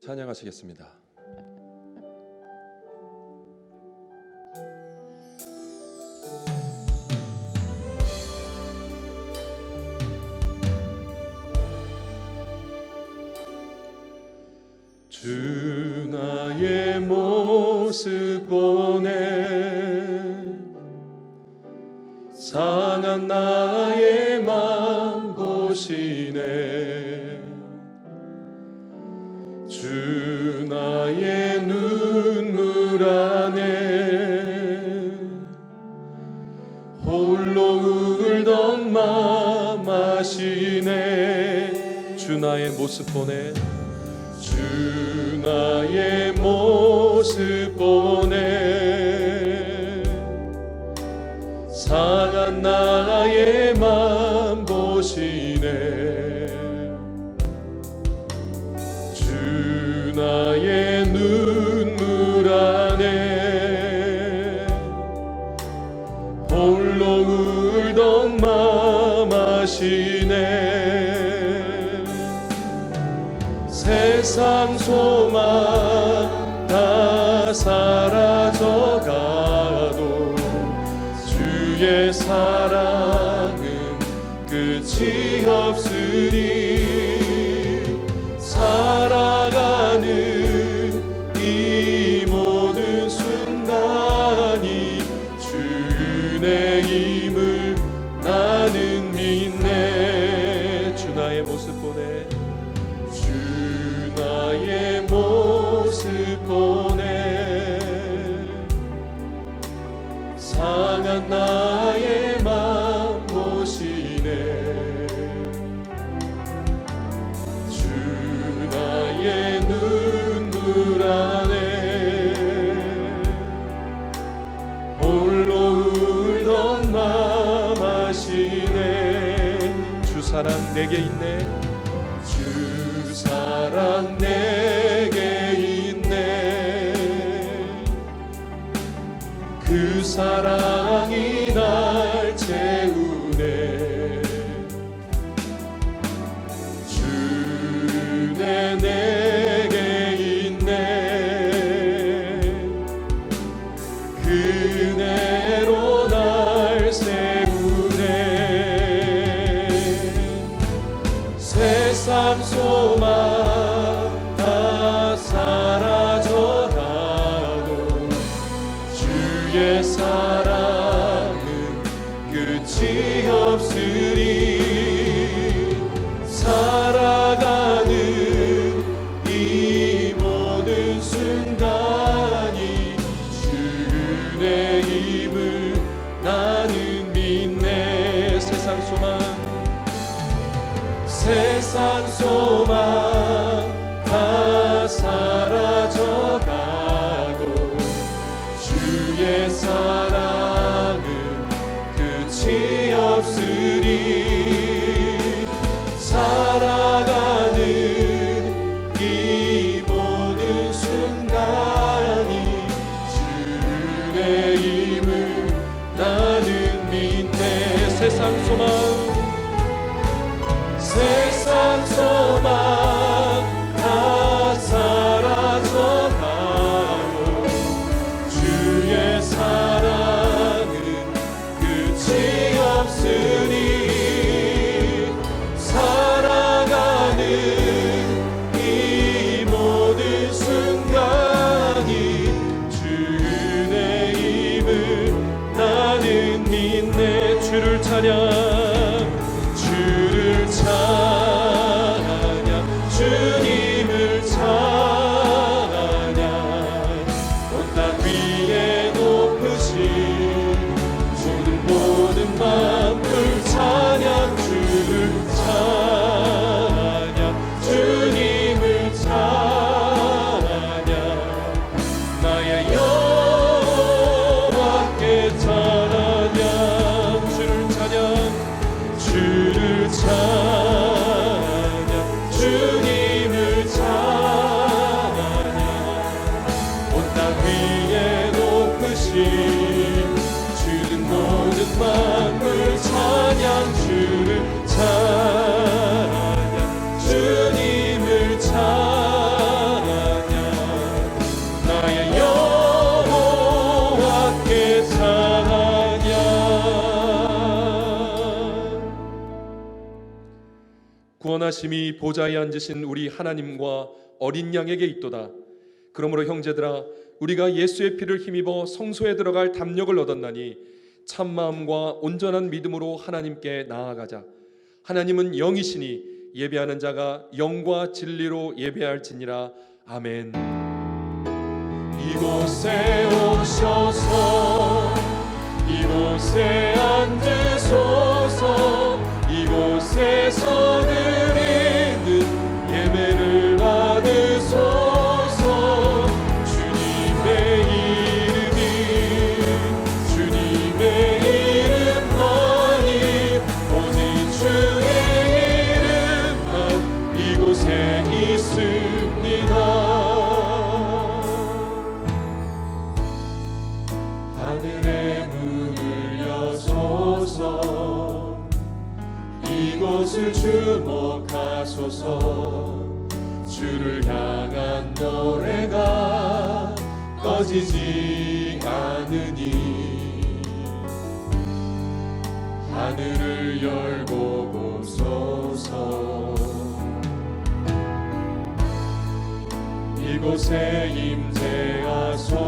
찬양하시겠습니다. 주 나의 모습 보네 상한 나의 맘 보시네 주 나의 눈물 안에 홀로 울던 맘 아시네 주 나의 모습 보네 주 나의 모습 보네 상한 나의 맘 보시네 주 나의 눈물 안에 홀로 울던 맘 아시네 세상 소망 다 사라져가도 주의 사랑은 끝이 없으니 살아가는 이 모든 순간이 주 은혜임을 나는 믿네 주 나의 모습 보네 나의 모습 보네 상한 나의 맘 보시네 주 나의 눈물 안에 홀로 울던 맘 아시네 주 사랑 내게 있네 주 사랑 내게 있네 그 사랑이 날 채우네 주 은혜 내게 있네 그 은혜로 날 세우네 세상 소망 다 사라져가도 주의 사랑은 끝이 없으니 살아가는 이 모든 순간이 주 은혜임을 나는 믿네 세상 소망 다 사라져가도 주의 사랑은 끝이 없으니 살아가는 이 모든 순간이 주 은혜임을 나는 믿네 세상 소망 선하심이 보좌에 앉으신 우리 하나님과 어린 양에게 있도다. 그러므로 형제들아, 우리가 예수의 피를 힘입어 성소에 들어갈 담력을 얻었나니 참마음과 온전한 믿음으로 하나님께 나아가자. 하나님은 영이시니 예배하는 자가 영과 진리로 예배할지니라. 아멘. 이곳에 오셔서 이곳에 앉으소서. 이곳에서 드리는 예배를 받으소서. 주님의 이름만이 오직 주의 이름만 이곳에 있습니다. 하늘의 문을 여소서. 이곳을 주목하소서. 주를 향한 노래가 꺼지지 않으니 하늘을 열고 보소서. 이곳에 임재하소서.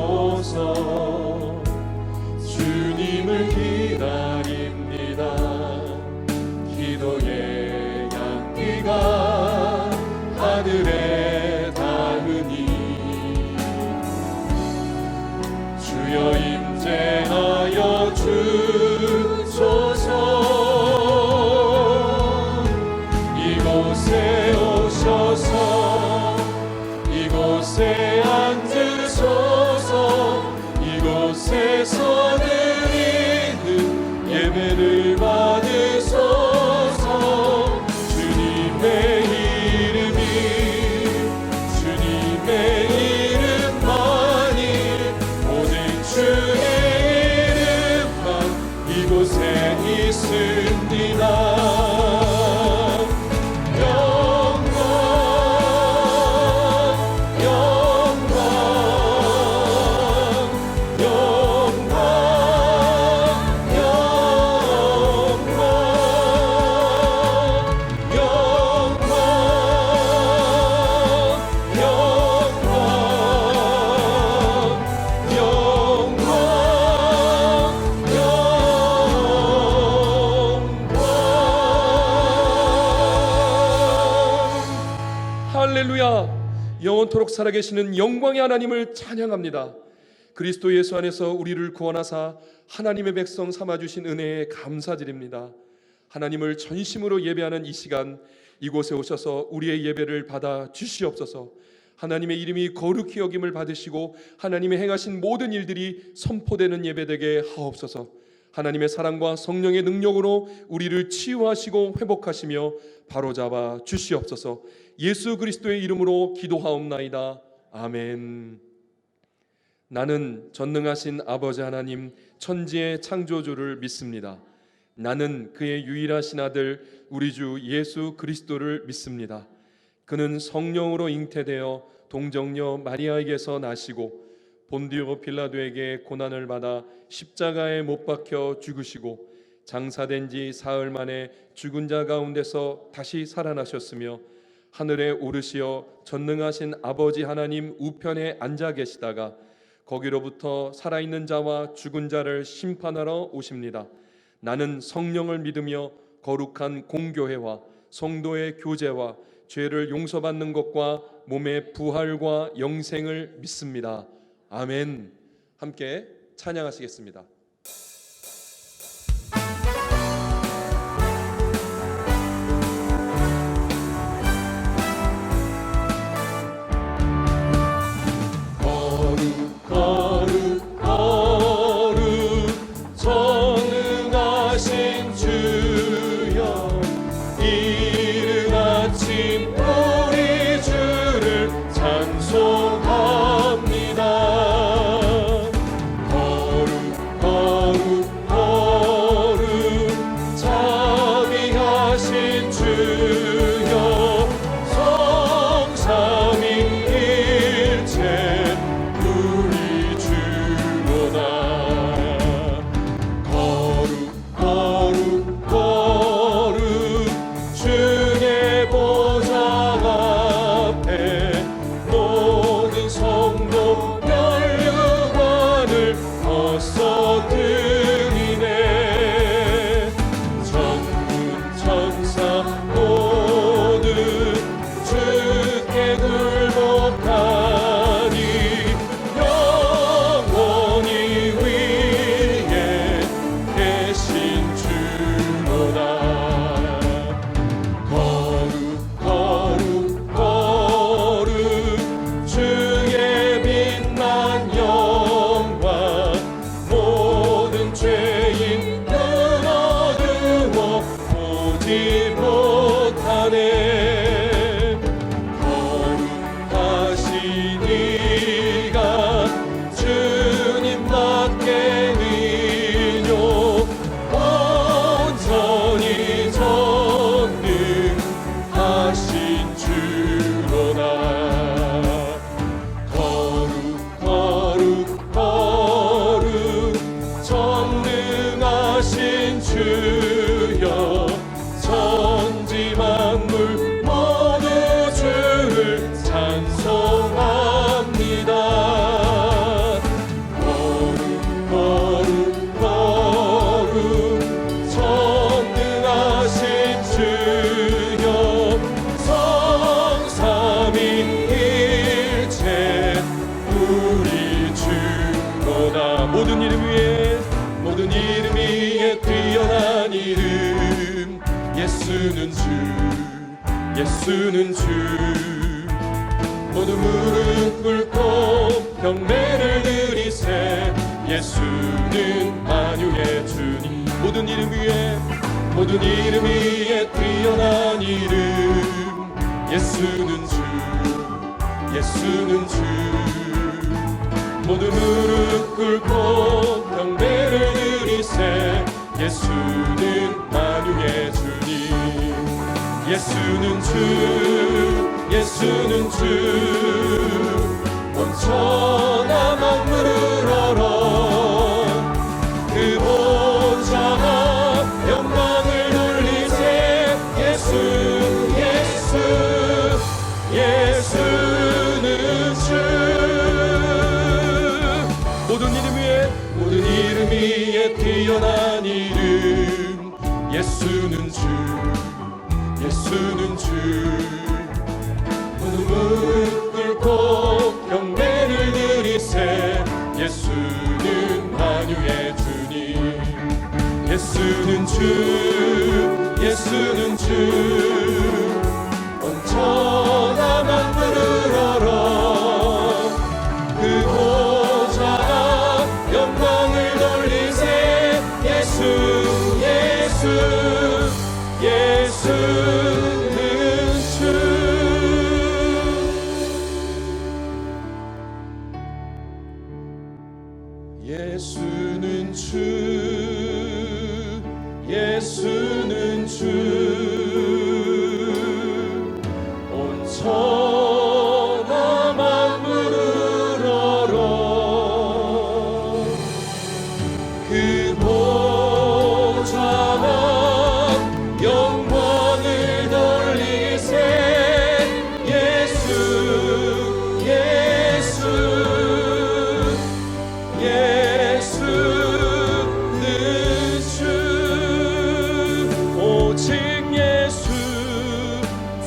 주님을 기다립니다. 기도의 향기가 하늘에 닿으니 주여 임재하여 주소서. 이곳에 오셔서 이곳에 앉으소서. 이곳에서 드리는 예배를 받으소서. 주님의 이름만이 오직 주의 이름만 이곳에 있습니다. 할렐루야. 영원토록 살아계시는 영광의 하나님을 찬양합니다. 그리스도 예수 안에서 우리를 구원하사 하나님의 백성 삼아주신 은혜에 감사드립니다. 하나님을 전심으로 예배하는 이 시간, 이곳에 오셔서 우리의 예배를 받아 주시옵소서. 하나님의 이름이 거룩히 여김을 받으시고 하나님의 행하신 모든 일들이 선포되는 예배되게 하옵소서. 하나님의 사랑과 성령의 능력으로 우리를 치유하시고 회복하시며 바로잡아 주시옵소서. 예수 그리스도의 이름으로 기도하옵나이다. 아멘. 나는 전능하신 아버지 하나님, 천지의 창조주를 믿습니다. 나는 그의 유일하신 아들 우리 주 예수 그리스도를 믿습니다. 그는 성령으로 잉태되어 동정녀 마리아에게서 나시고 본디오 빌라도에게 고난을 받아 십자가에 못 박혀 죽으시고 장사된 지 사흘 만에 죽은 자 가운데서 다시 살아나셨으며 하늘에 오르시어 전능하신 아버지 하나님 우편에 앉아 계시다가 거기로부터 살아있는 자와 죽은 자를 심판하러 오십니다. 나는 성령을 믿으며 거룩한 공교회와 성도의 교제와 죄를 용서받는 것과 몸의 부활과 영생을 믿습니다. 아멘. 함께 찬양하시겠습니다. 찬송합니다. 거룩 예수는 주. 모두 무릎 꿇고 경배를 드리세. 예수는 만유의 주님. 모든 이름 위에 뛰어난 이름. 예수는 주. 예수는 주. 모두 무릎 꿇고 경배를 드리세. 예수는 만유의 주님. 예수는 주. 예수는 주. 온 천하 만물을 얼어 그 보좌 영광을 돌리세. 예수는 주. 모든 이름 위에 뛰어난 이름. 예수는 주. 예수는 주. 무릎 꿇고 경배를 드리세. 예수는 만유의 주님. 예수는 주. 예수는 주. 온 천하 만물을 얼어 그 보좌 영광을 돌리세. 예수는 주. 예수는 주. 예수는 주. 온 천하 만물을 얼어 그 보좌와 영광을 돌리세. 예수는 주. 오직 예수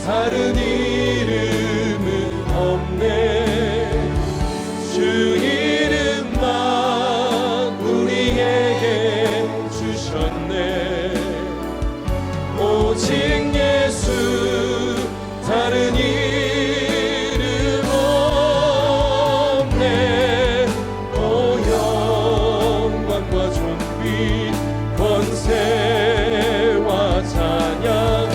다른 이름은 없네. 주 이름만 우리에게 주셨네. 오직 예수 다른 이름 없네. 오 영광과 존귀 권세와 찬양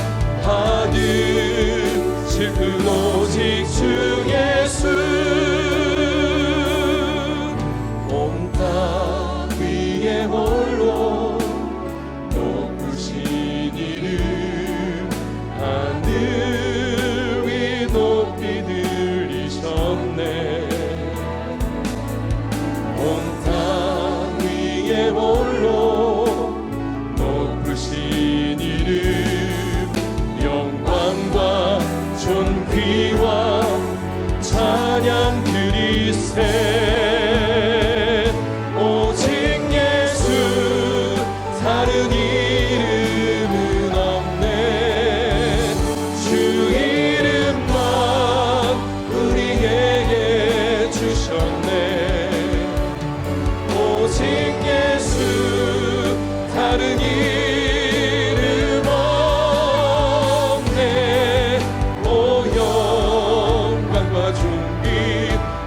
받으실 분 오직 주 예수. 온 땅 위에 홀로 높으신 이름. 하늘 위 높이 들리셨네. 온 땅 위에 홀로 높으신 이름. 영광과 존귀와 찬양 드리세. 오직 예수 다른 이름은 없네. 주 이름만 우리에게 주셨네. 오직 예수 다른 이름 없네. 오 영광과 존귀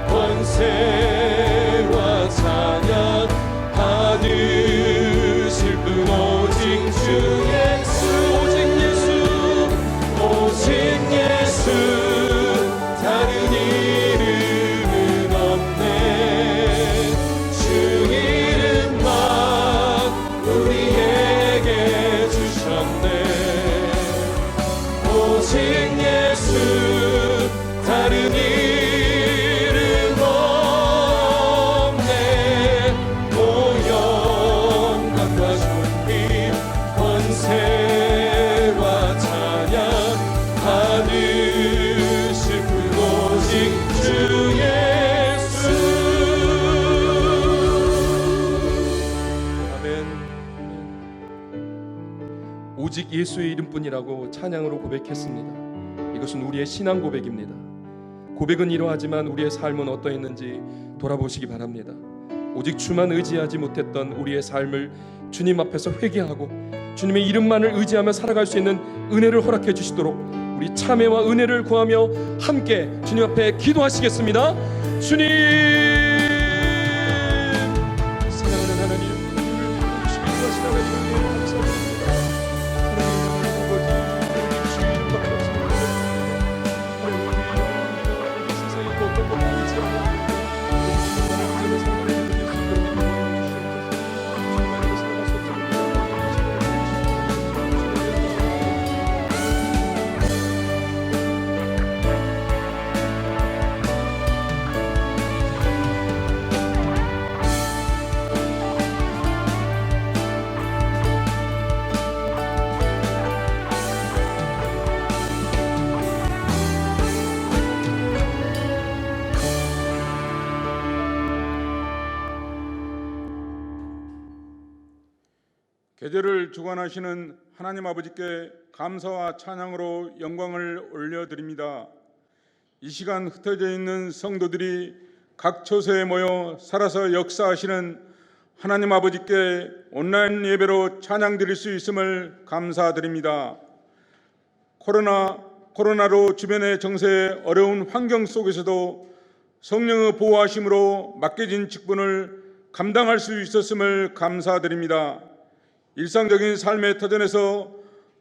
권세와 찬양 받으실 분 오직 주 예수. 오직 예수 다른 이름은 없네. 주 이름만 우리에게 주셨네. 오직 예수 다른 이름 없네. 오 영광과 존귀 권세와 찬양 받으실 분 오직 주 예수. 아멘. 오직 예수의 이름뿐이라고 찬양으로 고백했습니다. 이것은 우리의 신앙 고백입니다. 고백은 이러하지만 우리의 삶은 어떠했는지 돌아보시기 바랍니다. 오직 주만 의지하지 못했던 우리의 삶을 주님 앞에서 회개하고 주님의 이름만을 의지하며 살아갈 수 있는 은혜를 허락해 주시도록 우리 참회와 은혜를 구하며 함께 주님 앞에 기도하시겠습니다. 주님, 사랑하는 하나님, 우리를 부르시기 위하시는 하나님 감사드립니다. 하나님 아버지, 주의 이름밖에 없습니다. 하나님, 세상에 또 어떤 것 보이지 않는 우리 주님만을 그대로 살아가게 해주실 수 있도록 인도하여 주시옵소서. 주님만으로 살아갈 수 없도록 계절을 주관하시는 하나님 아버지께 감사와 찬양으로 영광을 올려드립니다. 이 시간 흩어져 있는 성도들이 각 처소에 모여 살아서 역사하시는 하나님 아버지께 온라인 예배로 찬양 드릴 수 있음을 감사드립니다. 코로나로 주변의 정세에 어려운 환경 속에서도 성령의 보호하심으로 맡겨진 직분을 감당할 수 있었음을 감사드립니다. 일상적인 삶의 터전에서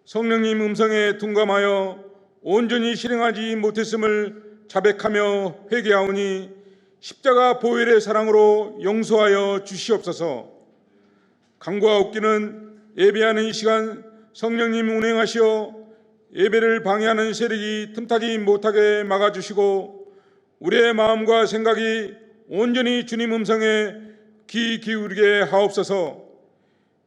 성령님 음성에 둔감하여 온전히 실행하지 못했음을 자백하며 회개하오니 십자가 보혈의 사랑으로 용서하여 주시옵소서. 간구와 옵기는 예배하는 이 시간 성령님 운행하시어 예배를 방해하는 세력이 틈타지 못하게 막아주시고 우리의 마음과 생각이 온전히 주님 음성에 귀 기울이게 하옵소서.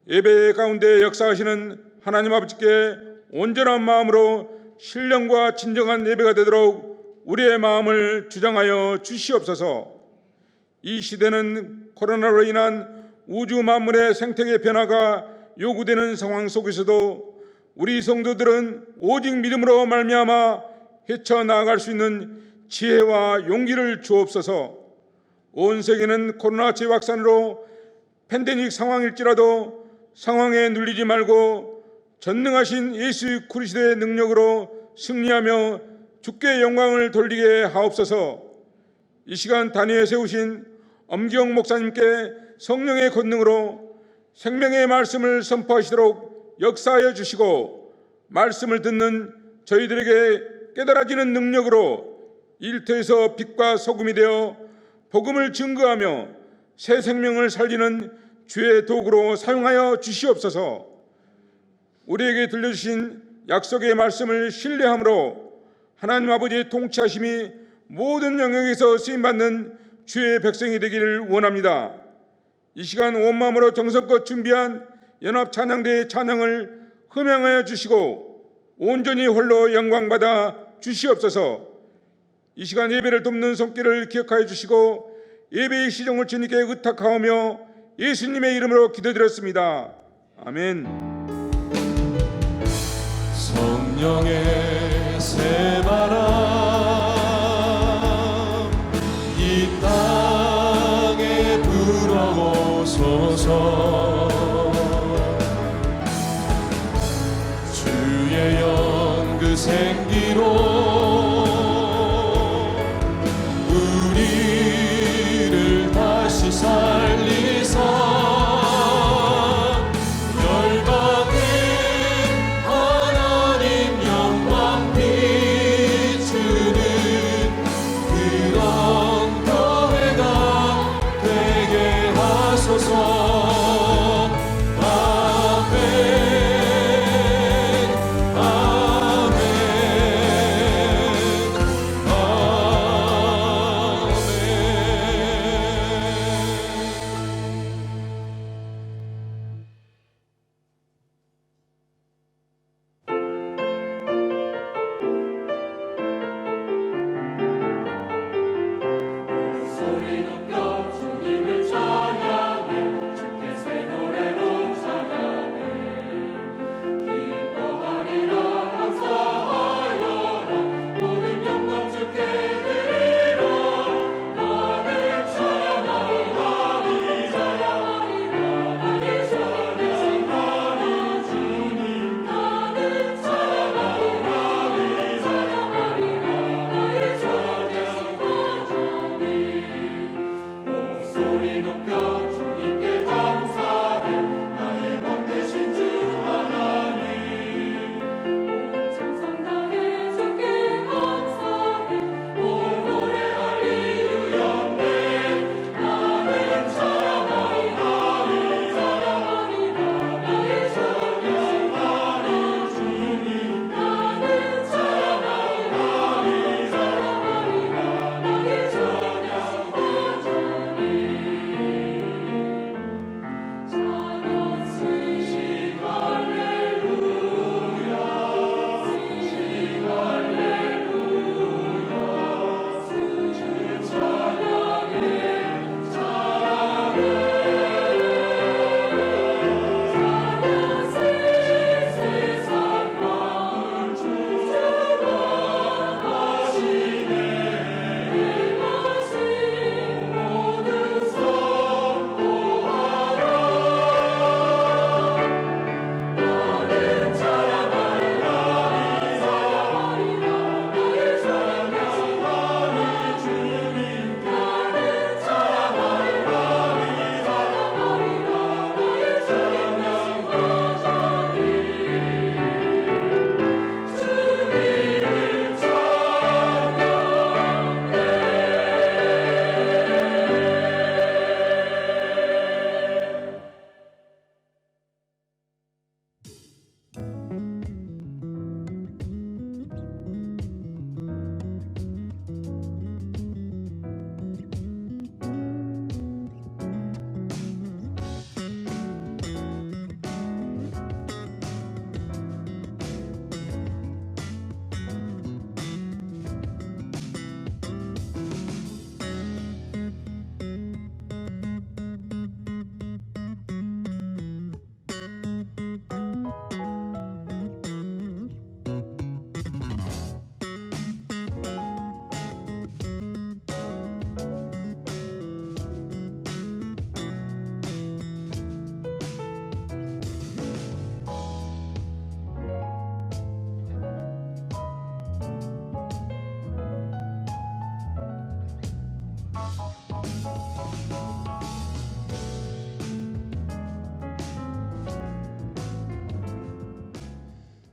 예배 가운데 역사하시는 하나님 아버지께 온전한 마음으로 신령과 진정한 예배가 되도록 우리의 마음을 주장하여 주시옵소서. 이 시대는 코로나로 인한 우주 만물의 생태계 변화가 요구되는 상황 속에서도 우리 성도들은 오직 믿음으로 말미암아 헤쳐나갈 수 있는 지혜와 용기를 주옵소서. 온 세계는 코로나 재확산으로 팬데믹 상황일지라도 상황에 눌리지 말고 전능하신 예수 그리스도의 능력으로 승리하며 주께 영광을 돌리게 하옵소서. 이 시간 단위에 세우신 엄기영 목사님께 성령의 권능으로 생명의 말씀을 선포하시도록 역사하여 주시고 말씀을 듣는 저희들에게 깨달아지는 능력으로 일터에서 빛과 소금이 되어 복음을 증거하며 새 생명을 살리는 주의 도구로 사용하여 주시옵소서. 우리에게 들려주신 약속의 말씀을 신뢰함으로 하나님 아버지의 통치하심이 모든 영역에서 쓰임받는 주의 백성이 되기를 원합니다. 이 시간 온 마음으로 정성껏 준비한 연합 찬양대의 찬양을 흠양하여 주시고 온전히 홀로 영광받아 주시옵소서. 이 시간 예배를 돕는 손길을 기억하여 주시고 예배의 시종을 주님께 의탁하오며 예수님의 이름으로 기도드렸습니다. 아멘. 성령의 새바람 이 땅에 불어오소서. 주의 영 그 생기로 우리를 다시 살리사 열방에 하나님 영광 비추소서.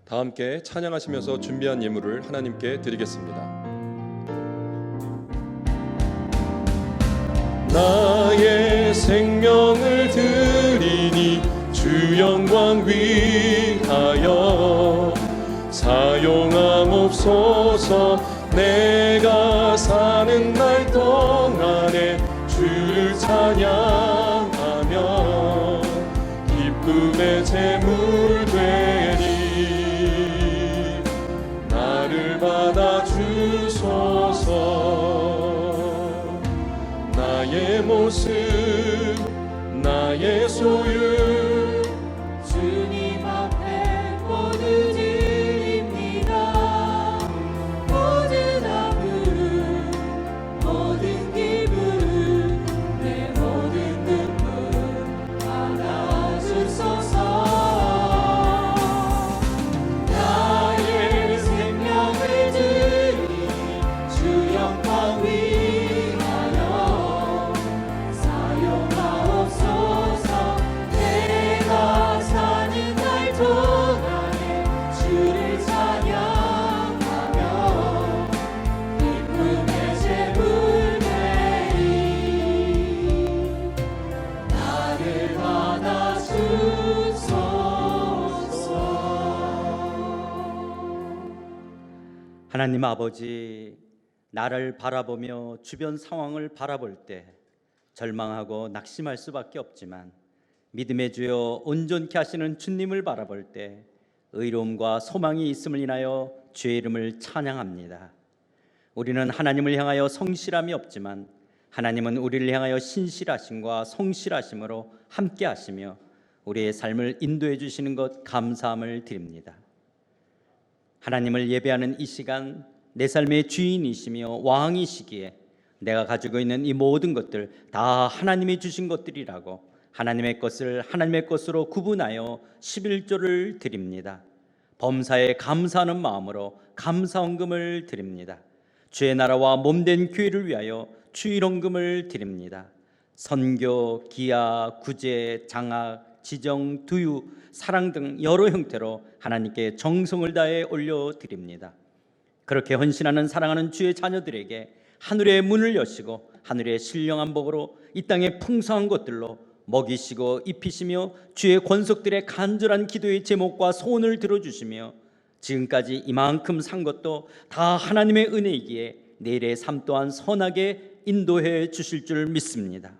다 함께 찬양하시면서 준비한 예물을 하나님께 드리겠습니다. 나의 생명을 드리니 주 영광 위하여 사용하옵소서. 내가 사는 날 동안에 주를 찬양하며 기쁨의 제물 되리. 나를 받아 주소서. 나의 모습 나의 소유 주님 앞에 모두 드립니다. 모든 아픔 모든 기분 내 모든 눈물 받아주소서. 나의 생명을 드리니 주 영광 위하여 사용하옵소서. 내가 사는 날 동안에 주를 찬양하며 기쁨의 제물 되리. 나를 받아 주소서. 하나님 아버지, 나를 바라보며 주변 상황을 바라볼 때 절망하고 낙심할 수밖에 없지만 믿음의 주여 온전케 하시는 주님을 바라볼 때 의로움과 소망이 있음을 인하여 주의 이름을 찬양합니다. 우리는 하나님을 향하여 성실함이 없지만 하나님은 우리를 향하여 신실하심과 성실하심으로 함께 하시며 우리의 삶을 인도해 주시는 것 감사함을 드립니다. 하나님을 예배하는 이 시간, 내 삶의 주인이시며 왕이시기에 내가 가지고 있는 이 모든 것들 다 하나님이 주신 것들이라고 하나님의 것을 하나님의 것으로 구분하여 11조를 드립니다. 범사에 감사하는 마음으로 감사헌금을 드립니다. 주의 나라와 몸된 교회를 위하여 주일헌금을 드립니다. 선교, 기아, 구제, 장학, 지정, 두유, 사랑 등 여러 형태로 하나님께 정성을 다해 올려드립니다. 그렇게 헌신하는 사랑하는 주의 자녀들에게 하늘의 문을 여시고 하늘의 신령한 복으로 이 땅의 풍성한 것들로 먹이시고 입히시며 주의 권속들의 간절한 기도의 제목과 소원을 들어주시며 지금까지 이만큼 산 것도 다 하나님의 은혜이기에 내일의 삶 또한 선하게 인도해 주실 줄 믿습니다.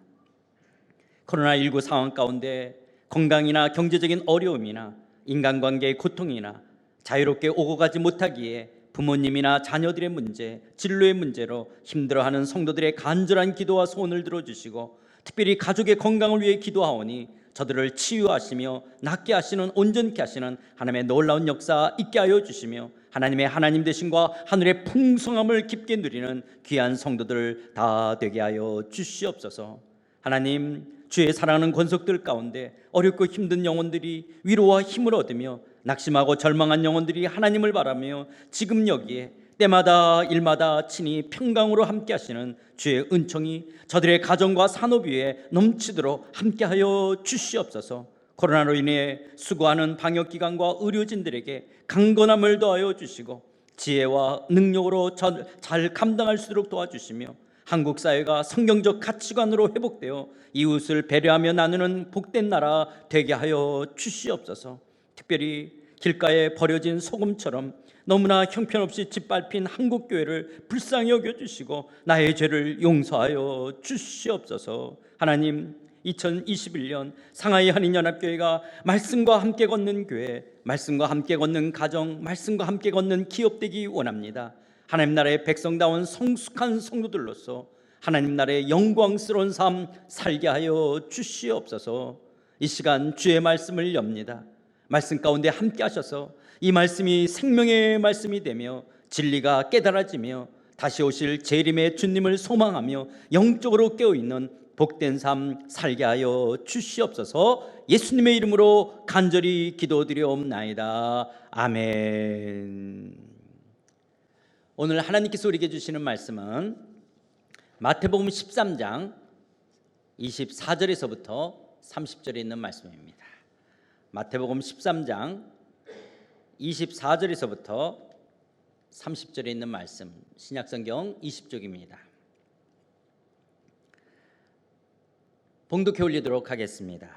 코로나19 상황 가운데 건강이나 경제적인 어려움이나 인간관계의 고통이나 자유롭게 오고 가지 못하기에 부모님이나 자녀들의 문제, 진로의 문제로 힘들어하는 성도들의 간절한 기도와 소원을 들어주시고 특별히 가족의 건강을 위해 기도하오니 저들을 치유하시며 낫게 하시는 온전케 하시는 하나님의 놀라운 역사 있게 하여 주시며 하나님의 하나님 되심과 하늘의 풍성함을 깊게 누리는 귀한 성도들 다 되게 하여 주시옵소서. 하나님, 주의 사랑하는 권속들 가운데 어렵고 힘든 영혼들이 위로와 힘을 얻으며 낙심하고 절망한 영혼들이 하나님을 바라며 지금 여기에 때마다 일마다 친히 평강으로 함께 하시는 주의 은총이 저들의 가정과 산업 위에 넘치도록 함께하여 주시옵소서. 코로나로 인해 수고하는 방역기관과 의료진들에게 강건함을 더하여 주시고 지혜와 능력으로 잘 감당할 수 있도록 도와주시며 한국 사회가 성경적 가치관으로 회복되어 이웃을 배려하며 나누는 복된 나라 되게 하여 주시옵소서. 특별히 길가에 버려진 소금처럼 너무나 형편없이 짓밟힌 한국교회를 불쌍히 여겨주시고 나의 죄를 용서하여 주시옵소서. 하나님, 2021년 상하이 한인연합교회가 말씀과 함께 걷는 교회, 말씀과 함께 걷는 가정, 말씀과 함께 걷는 기업 되기 원합니다. 하나님 나라의 백성다운 성숙한 성도들로서 하나님 나라의 영광스러운 삶 살게 하여 주시옵소서. 이 시간 주의 말씀을 엽니다. 말씀 가운데 함께 하셔서 이 말씀이 생명의 말씀이 되며 진리가 깨달아지며 다시 오실 재림의 주님을 소망하며 영적으로 깨어있는 복된 삶 살게 하여 주시옵소서. 예수님의 이름으로 간절히 기도드리옵나이다. 아멘. 오늘 하나님께서 우리에게 주시는 말씀은 마태복음 13장 24절에서부터 30절에 있는 말씀입니다. 마태복음 13장 24절에서부터 30절에 있는 말씀, 신약성경 20쪽입니다. 봉독해 올리도록 하겠습니다.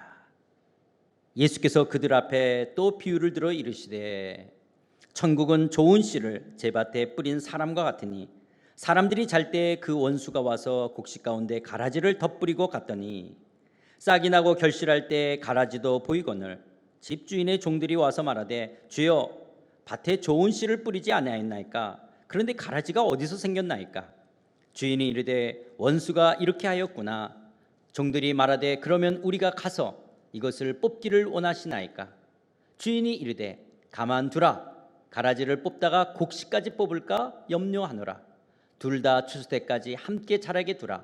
예수께서 그들 앞에 또 비유를 들어 이르시되 천국은 좋은 씨를 제밭에 뿌린 사람과 같으니 사람들이 잘 때 그 원수가 와서 곡식 가운데 가라지를 덧뿌리고 갔더니 싹이 나고 결실할 때 가라지도 보이거늘 집주인의 종들이 와서 말하되 주여 밭에 좋은 씨를 뿌리지 아니하였나이까? 그런데 가라지가 어디서 생겼나이까? 주인이 이르되 원수가 이렇게 하였구나. 종들이 말하되 그러면 우리가 가서 이것을 뽑기를 원하시나이까? 주인이 이르되 가만두라. 가라지를 뽑다가 곡식까지 뽑을까 염려하노라. 둘 다 추수 때까지 함께 자라게 두라.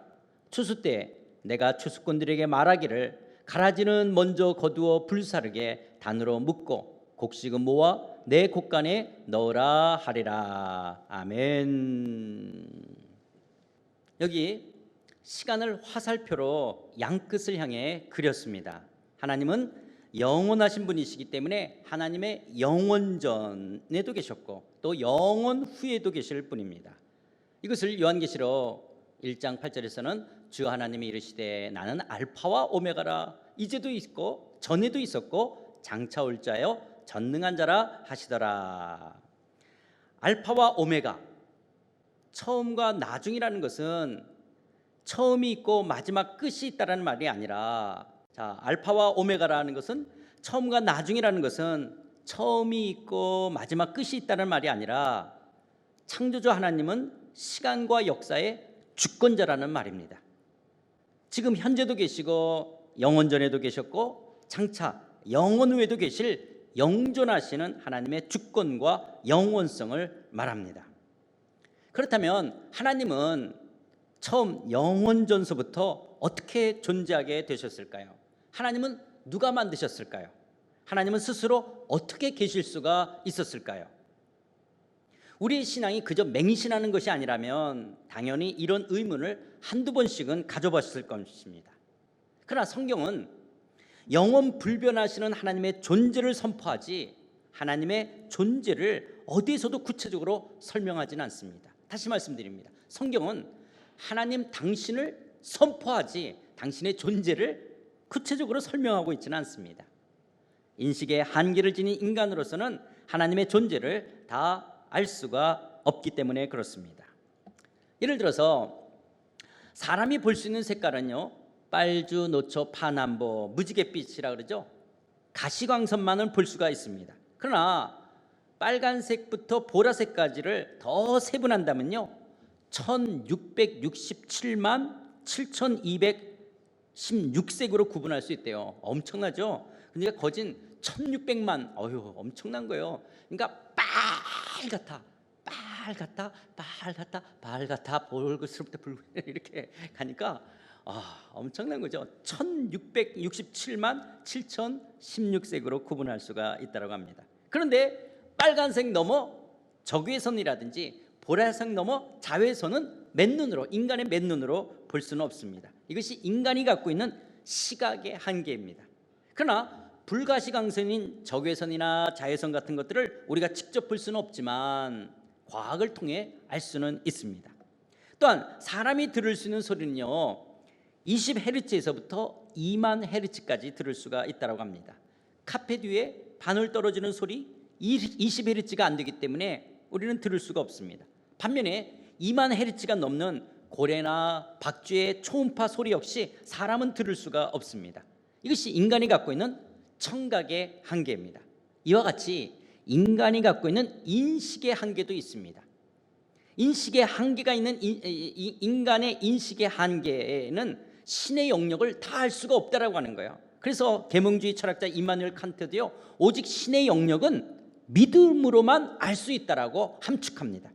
추수 때에 내가 추수꾼들에게 말하기를 가라지는 먼저 거두어 불사르게 단으로 묶고 곡식은 모아 내 곡간에 넣으라 하리라. 아멘. 여기 시간을 화살표로 양끝을 향해 그렸습니다. 하나님은 영원하신 분이시기 때문에 하나님의 영원전에도 계셨고 또 영원 후에도 계실 분입니다. 이것을 요한계시록 1장 8절에서는 주 하나님이 이르시되 나는 알파와 오메가라. 이제도 있고 전에도 있었고 장차 올 자여 전능한 자라 하시더라. 알파와 오메가, 처음과 나중이라는 것은 처음이 있고 마지막 끝이 있다라는 말이 아니라, 자, 알파와 오메가라는 것은 처음과 나중이라는 것은 처음이 있고 마지막 끝이 있다는 말이 아니라 창조주 하나님은 시간과 역사의 주권자라는 말입니다. 지금 현재도 계시고 영원전에도 계셨고 장차 영원 후에도 계실 영존하시는 하나님의 주권과 영원성을 말합니다. 그렇다면 하나님은 처음 영원전서부터 어떻게 존재하게 되셨을까요? 하나님은 누가 만드셨을까요? 하나님은 스스로 어떻게 계실 수가 있었을까요? 우리의 신앙이 그저 맹신하는 것이 아니라면 당연히 이런 의문을 한두 번씩은 가져봤을 것입니다. 그러나 성경은 영원 불변하시는 하나님의 존재를 선포하지 하나님의 존재를 어디에서도 구체적으로 설명하지는 않습니다. 다시 말씀드립니다. 성경은 하나님 당신을 선포하지 당신의 존재를 구체적으로 설명하고 있지는 않습니다. 인식의 한계를 지닌 인간으로서는 하나님의 존재를 다 알 수가 없기 때문에 그렇습니다. 예를 들어서 사람이 볼 수 있는 색깔은요, 빨주, 노초, 파남보, 무지갯빛이라 그러죠. 가시광선만은 볼 수가 있습니다. 그러나 빨간색부터 보라색까지를 더 세분한다면요, 1667만 7216색으로 구분할 수 있대요. 엄청나죠? 그러니까 거진 1600만, 엄청난 거예요. 그러니까 빨갛다, 볼그스럽다, 이렇게 가니까 엄청난 거죠. 1667만 7016색으로 구분할 수가 있다고 합니다. 그런데 빨간색 넘어 적외선이라든지 보라색 넘어 자외선은 맨눈으로, 인간의 맨눈으로 볼 수는 없습니다. 이것이 인간이 갖고 있는 시각의 한계입니다. 그러나 불가시광선인 적외선이나 자외선 같은 것들을 우리가 직접 볼 수는 없지만 과학을 통해 알 수는 있습니다. 또한 사람이 들을 수 있는 소리는요, 20Hz에서부터 2만 Hz까지 들을 수가 있다고 합니다. 카페 뒤에 바늘 떨어지는 소리 20Hz가 안 되기 때문에 우리는 들을 수가 없습니다. 반면에 2만 Hz가 넘는 고래나 박쥐의 초음파 소리 역시 사람은 들을 수가 없습니다. 이것이 인간이 갖고 있는 청각의 한계입니다. 이와 같이 인간이 갖고 있는 인식의 한계도 있습니다. 인식의 한계가 있는 인간의 인식의 한계에는 신의 영역을 다 알 수가 없다라고 하는 거예요. 그래서 계몽주의 철학자 임마누엘 칸트도요, 오직 신의 영역은 믿음으로만 알 수 있다라고 함축합니다.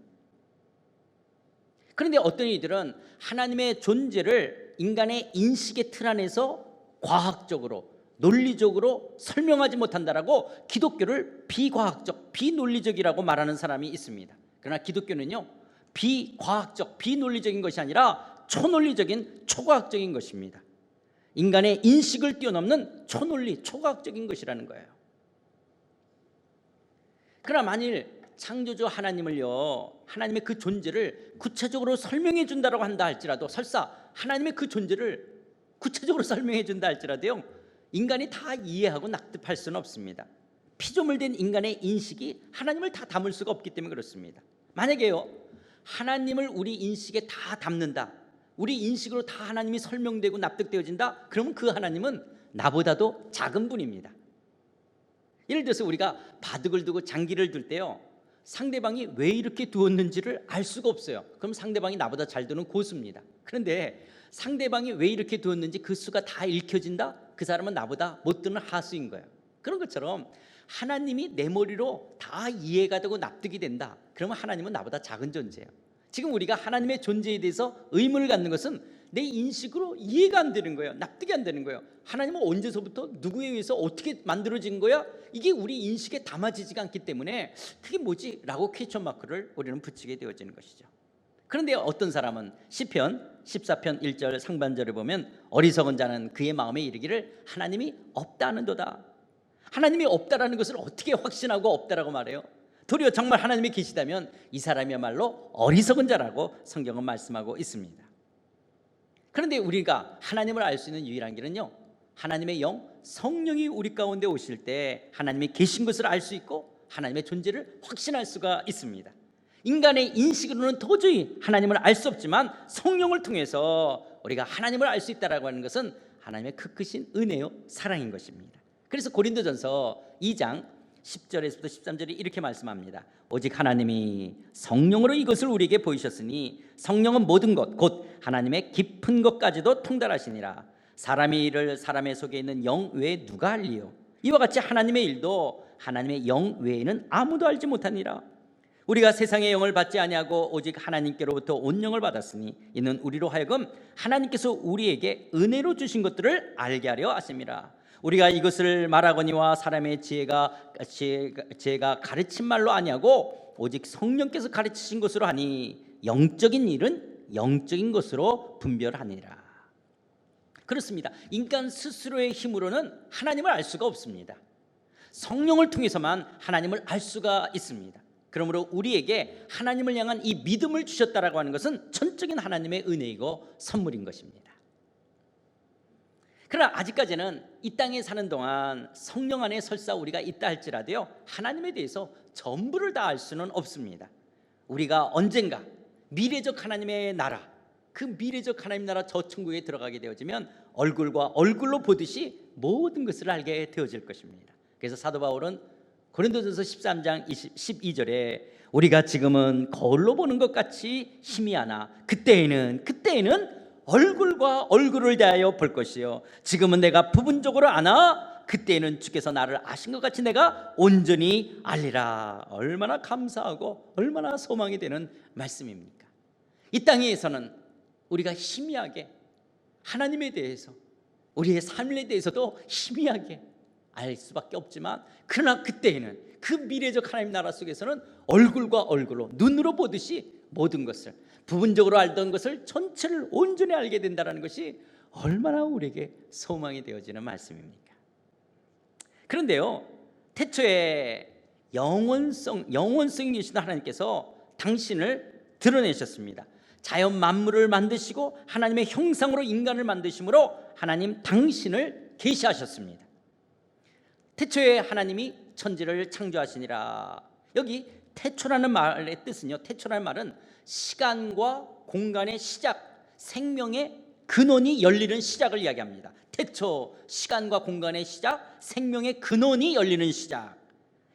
그런데 어떤 이들은 하나님의 존재를 인간의 인식의 틀 안에서 과학적으로, 논리적으로 설명하지 못한다라고 기독교를 비과학적, 비논리적이라고 말하는 사람이 있습니다. 그러나 기독교는요, 비과학적, 비논리적인 것이 아니라 초논리적인, 초과학적인 것입니다. 인간의 인식을 뛰어넘는 초논리, 초과학적인 것이라는 거예요. 그러나 만일 창조주 하나님을요, 하나님의 그 존재를 구체적으로 설명해 준다라고 한다 할지라도, 설사 하나님의 그 존재를 구체적으로 설명해 준다 할지라도요, 인간이 다 이해하고 납득할 수는 없습니다. 피조물된 인간의 인식이 하나님을 다 담을 수가 없기 때문에 그렇습니다. 만약에요, 하나님을 우리 인식에 다 담는다, 우리 인식으로 다 하나님이 설명되고 납득되어진다, 그러면 그 하나님은 나보다도 작은 분입니다. 예를 들어서 우리가 바둑을 두고 장기를 둘 때요, 상대방이 왜 이렇게 두었는지를 알 수가 없어요. 그럼 상대방이 나보다 잘 두는 고수입니다. 그런데 상대방이 왜 이렇게 두었는지 그 수가 다 읽혀진다? 그 사람은 나보다 못 두는 하수인 거예요. 그런 것처럼 하나님이 내 머리로 다 이해가 되고 납득이 된다, 그러면 하나님은 나보다 작은 존재예요. 지금 우리가 하나님의 존재에 대해서 의문을 갖는 것은 내 인식으로 이해가 안 되는 거예요. 납득이 안 되는 거예요. 하나님은 언제서부터 누구에 의해서 어떻게 만들어진 거야? 이게 우리 인식에 담아지지가 않기 때문에 그게 뭐지? 라고 퀘스천 마크를 우리는 붙이게 되어지는 것이죠. 그런데 어떤 사람은 시편 14편 1절 상반절에 보면 어리석은 자는 그의 마음에 이르기를 하나님이 없다는도다. 하나님이 없다라는 것을 어떻게 확신하고 없다라고 말해요? 도리어 정말 하나님이 계시다면 이 사람이야말로 어리석은 자라고 성경은 말씀하고 있습니다. 그런데 우리가 하나님을 알 수 있는 유일한 길은요, 하나님의 영 성령이 우리 가운데 오실 때 하나님이 계신 것을 알 수 있고 하나님의 존재를 확신할 수가 있습니다. 인간의 인식으로는 도저히 하나님을 알 수 없지만 성령을 통해서 우리가 하나님을 알 수 있다라고 하는 것은 하나님의 크크신 은혜요, 사랑인 것입니다. 그래서 고린도전서 2장 10절에서부터 13절이 이렇게 말씀합니다. 오직 하나님이 성령으로 이것을 우리에게 보이셨으니 성령은 모든 것 곧 하나님의 깊은 것까지도 통달하시니라. 사람의 일을 사람의 속에 있는 영 외에 누가 알리요? 이와 같이 하나님의 일도 하나님의 영 외에는 아무도 알지 못하니라. 우리가 세상의 영을 받지 아니하고 오직 하나님께로부터 온 영을 받았으니 이는 우리로 하여금 하나님께서 우리에게 은혜로 주신 것들을 알게 하려 하심이라. 우리가 이것을 말하거니와 사람의 지혜가 가르친 말로 아니하고 오직 성령께서 가르치신 것으로 하니 영적인 일은 영적인 것으로 분별하니라. 그렇습니다. 인간 스스로의 힘으로는 하나님을 알 수가 없습니다. 성령을 통해서만 하나님을 알 수가 있습니다. 그러므로 우리에게 하나님을 향한 이 믿음을 주셨다라고 하는 것은 전적인 하나님의 은혜이고 선물인 것입니다. 그러나 아직까지는 이 땅에 사는 동안 성령 안에 설사 우리가 있다 할지라도요, 하나님에 대해서 전부를 다 알 수는 없습니다. 우리가 언젠가 미래적 하나님의 나라, 그 미래적 하나님 나라 저 천국에 들어가게 되어지면 얼굴과 얼굴로 보듯이 모든 것을 알게 되어질 것입니다. 그래서 사도 바울은 고린도전서 13장 12절에 우리가 지금은 거울로 보는 것 같이 희미하나 그때에는 얼굴과 얼굴을 대하여 볼 것이요 지금은 내가 부분적으로 아나 그때에는 주께서 나를 아신 것 같이 내가 온전히 알리라. 얼마나 감사하고 얼마나 소망이 되는 말씀입니까? 이 땅에서는 우리가 희미하게 하나님에 대해서, 우리의 삶에 대해서도 희미하게 알 수밖에 없지만, 그러나 그때에는 그 미래적 하나님 나라 속에서는 얼굴과 얼굴로 눈으로 보듯이 모든 것을, 부분적으로 알던 것을 전체를 온전히 알게 된다는 것이 얼마나 우리에게 소망이 되어지는 말씀입니까? 그런데요, 태초에 영원성이 계신 하나님께서 당신을 드러내셨습니다. 자연 만물을 만드시고 하나님의 형상으로 인간을 만드심으로 하나님 당신을 계시하셨습니다. 태초에 하나님이 천지를 창조하시니라. 여기 태초라는 말의 뜻은요, 태초라는 말은 시간과 공간의 시작, 생명의 근원이 열리는 시작을 이야기합니다. 태초, 시간과 공간의 시작, 생명의 근원이 열리는 시작.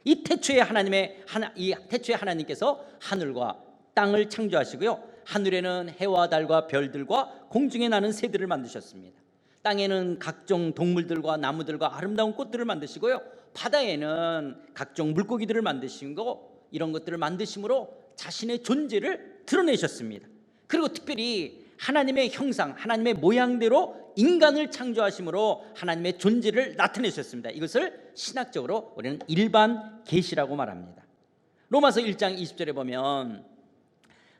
이 태초에 하나님께서 하늘과 땅을 창조하시고요, 하늘에는 해와 달과 별들과 공중에 나는 새들을 만드셨습니다. 땅에는 각종 동물들과 나무들과 아름다운 꽃들을 만드시고요, 바다에는 각종 물고기들을 만드시고, 이런 것들을 만드심으로 자신의 존재를 드러내셨습니다. 그리고 특별히 하나님의 형상, 하나님의 모양대로 인간을 창조하심으로 하나님의 존재를 나타내셨습니다. 이것을 신학적으로 우리는 일반 계시라고 말합니다. 로마서 1장 20절에 보면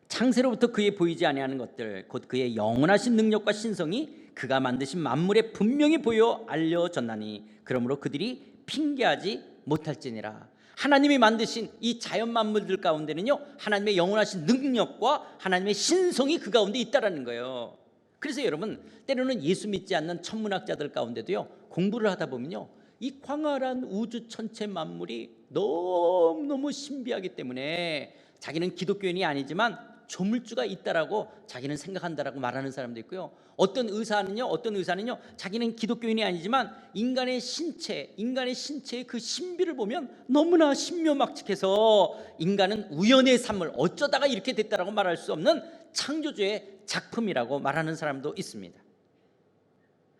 창세로부터 그의 보이지 아니하는 것들 곧 그의 영원하신 능력과 신성이 그가 만드신 만물에 분명히 보여 알려졌나니 그러므로 그들이 핑계하지 못할지니라. 하나님이 만드신 이 자연 만물들 가운데는요, 하나님의 영원하신 능력과 하나님의 신성이 그 가운데 있다라는 거예요. 그래서 여러분, 때로는 예수 믿지 않는 천문학자들 가운데도요, 공부를 하다 보면요, 이 광활한 우주 전체 만물이 너무너무 신비하기 때문에 자기는 기독교인이 아니지만 조물주가 있다라고 자기는 생각한다라고 말하는 사람도 있고요. 어떤 의사는요 자기는 기독교인이 아니지만 인간의 신체의 그 신비를 보면 너무나 신묘막측해서 인간은 우연의 산물, 어쩌다가 이렇게 됐다라고 말할 수 없는 창조주의 작품이라고 말하는 사람도 있습니다.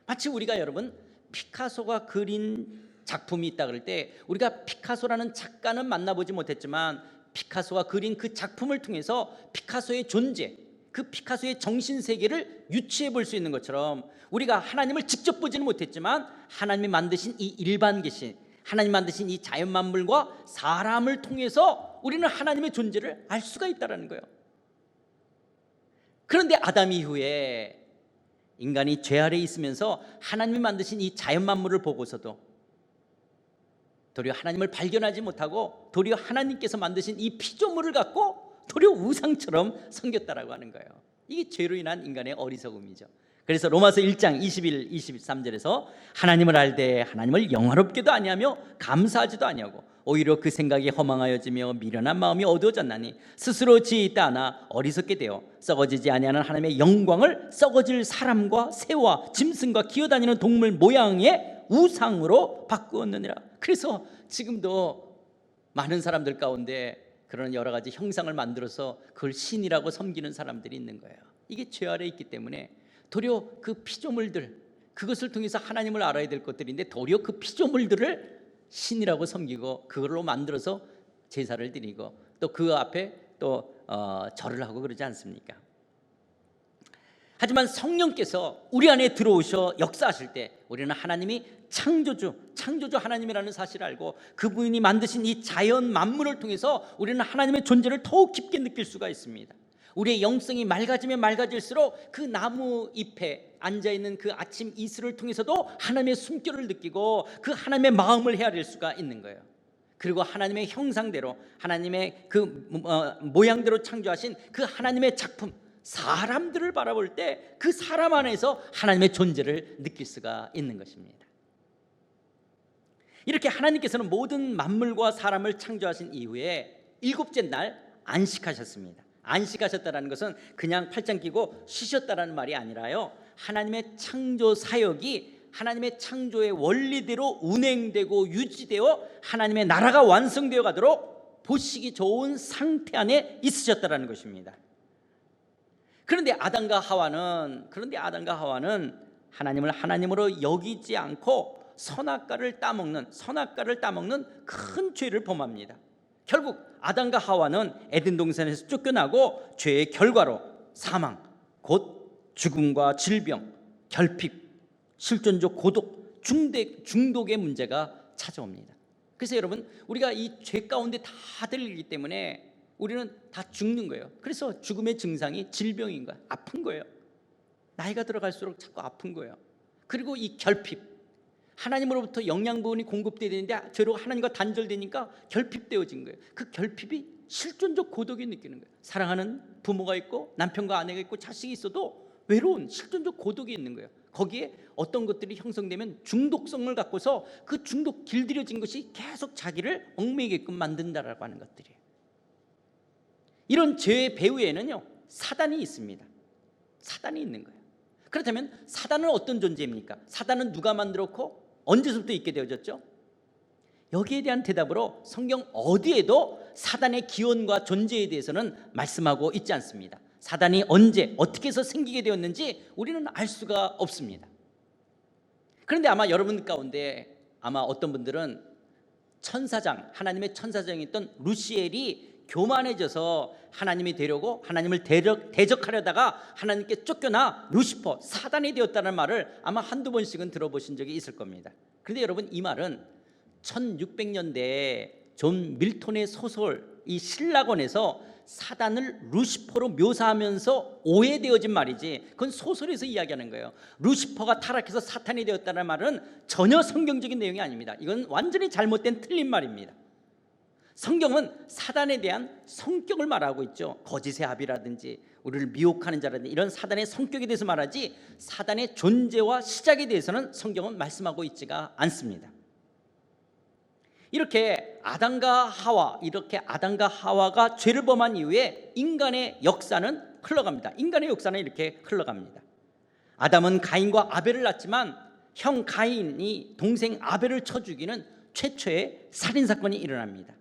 마치 우리가 여러분 피카소가 그린 작품이 있다 그럴 때, 우리가 피카소라는 작가는 만나보지 못했지만 피카소가 그린 그 작품을 통해서 피카소의 존재, 그 피카소의 정신세계를 유추해 볼 수 있는 것처럼, 우리가 하나님을 직접 보지는 못했지만 하나님이 만드신 이 일반 계신, 하나님 만드신 이 자연 만물과 사람을 통해서 우리는 하나님의 존재를 알 수가 있다는 거예요. 그런데 아담 이후에 인간이 죄 아래에 있으면서 하나님이 만드신 이 자연 만물을 보고서도 도리어 하나님을 발견하지 못하고 도리어 하나님께서 만드신 이 피조물을 갖고 도리어 우상처럼 섬겼다라고 하는 거예요. 이게 죄로 인한 인간의 어리석음이죠. 그래서 로마서 1장 21, 23절에서 하나님을 알되 하나님을 영화롭게도 아니하며 감사하지도 아니하고 오히려 그 생각이 허망하여지며 미련한 마음이 어두워졌나니 스스로 지혜있다 하나 어리석게 되어 썩어지지 아니하는 하나님의 영광을 썩어질 사람과 새와 짐승과 기어다니는 동물 모양의 우상으로 바꾸었느니라. 그래서 지금도 많은 사람들 가운데 그런 여러 가지 형상을 만들어서 그걸 신이라고 섬기는 사람들이 있는 거예요. 이게 죄 아래 있기 때문에 도리어 그 피조물들, 그것을 통해서 하나님을 알아야 될 것들인데 도리어 그 피조물들을 신이라고 섬기고 그걸로 만들어서 제사를 드리고 또 그 앞에 또 절을 하고 그러지 않습니까? 하지만 성령께서 우리 안에 들어오셔 역사하실 때 우리는 하나님이 창조주 하나님이라는 사실을 알고 그분이 만드신 이 자연 만물을 통해서 우리는 하나님의 존재를 더욱 깊게 느낄 수가 있습니다. 우리의 영성이 맑아지면 맑아질수록 그 나무 잎에 앉아있는 그 아침 이슬을 통해서도 하나님의 숨결을 느끼고 그 하나님의 마음을 헤아릴 수가 있는 거예요. 그리고 하나님의 형상대로 하나님의 그 모양대로 창조하신 그 하나님의 작품, 사람들을 바라볼 때 그 사람 안에서 하나님의 존재를 느낄 수가 있는 것입니다. 이렇게 하나님께서는 모든 만물과 사람을 창조하신 이후에 일곱째 날 안식하셨습니다. 안식하셨다는 것은 그냥 팔짱 끼고 쉬셨다는 말이 아니라요, 하나님의 창조 사역이 하나님의 창조의 원리대로 운행되고 유지되어 하나님의 나라가 완성되어 가도록 보시기 좋은 상태 안에 있으셨다는 것입니다. 그런데 아담과 하와는 하나님을 하나님으로 여기지 않고 선악과를 따먹는 큰 죄를 범합니다. 결국 아담과 하와는 에덴 동산에서 쫓겨나고 죄의 결과로 사망, 곧 죽음과 질병, 결핍, 실존적 고독, 중독의 문제가 찾아옵니다. 그래서 여러분, 우리가 이 죄 가운데 다 들리기 때문에 우리는 다 죽는 거예요. 그래서 죽음의 증상이 질병인 거예요. 아픈 거예요. 나이가 들어갈수록 자꾸 아픈 거예요. 그리고 이 결핍, 하나님으로부터 영양분이 공급돼야 되는데 죄로 하나님과 단절되니까 결핍되어진 거예요. 그 결핍이 실존적 고독이 느끼는 거예요. 사랑하는 부모가 있고 남편과 아내가 있고 자식이 있어도 외로운 실존적 고독이 있는 거예요. 거기에 어떤 것들이 형성되면 중독성을 갖고서 그 중독 길들여진 것이 계속 자기를 얽매이게끔 만든다라고 하는 것들이에요. 이런 죄의 배후에는요, 사단이 있습니다. 사단이 있는 거예요. 그렇다면 사단은 어떤 존재입니까? 사단은 누가 만들었고 언제부터 있게 되어졌죠? 여기에 대한 대답으로 성경 어디에도 사단의 기원과 존재에 대해서는 말씀하고 있지 않습니다. 사단이 언제 어떻게 해서 생기게 되었는지 우리는 알 수가 없습니다. 그런데 아마 여러분 가운데 어떤 분들은 하나님의 천사장이었던 루시엘이 교만해져서 하나님이 되려고 하나님을 대적하려다가 하나님께 쫓겨나 루시퍼, 사단이 되었다는 말을 아마 한두 번씩은 들어보신 적이 있을 겁니다. 그런데 여러분, 이 말은 1600년대에 존 밀톤의 소설 이 신라곤에서 사단을 루시퍼로 묘사하면서 오해되어진 말이지, 그건 소설에서 이야기하는 거예요. 루시퍼가 타락해서 사탄이 되었다는 말은 전혀 성경적인 내용이 아닙니다. 이건 완전히 잘못된 틀린 말입니다. 성경은 사단에 대한 성격을 말하고 있죠. 거짓의 아비라든지 우리를 미혹하는 자라든지 이런 사단의 성격에 대해서 말하지, 사단의 존재와 시작에 대해서는 성경은 말씀하고 있지가 않습니다. 이렇게 아담과 하와가 죄를 범한 이후에 인간의 역사는 흘러갑니다. 인간의 역사는 이렇게 흘러갑니다. 아담은 가인과 아벨을 낳았지만 형 가인이 동생 아벨을 쳐 죽이는 최초의 살인사건이 일어납니다.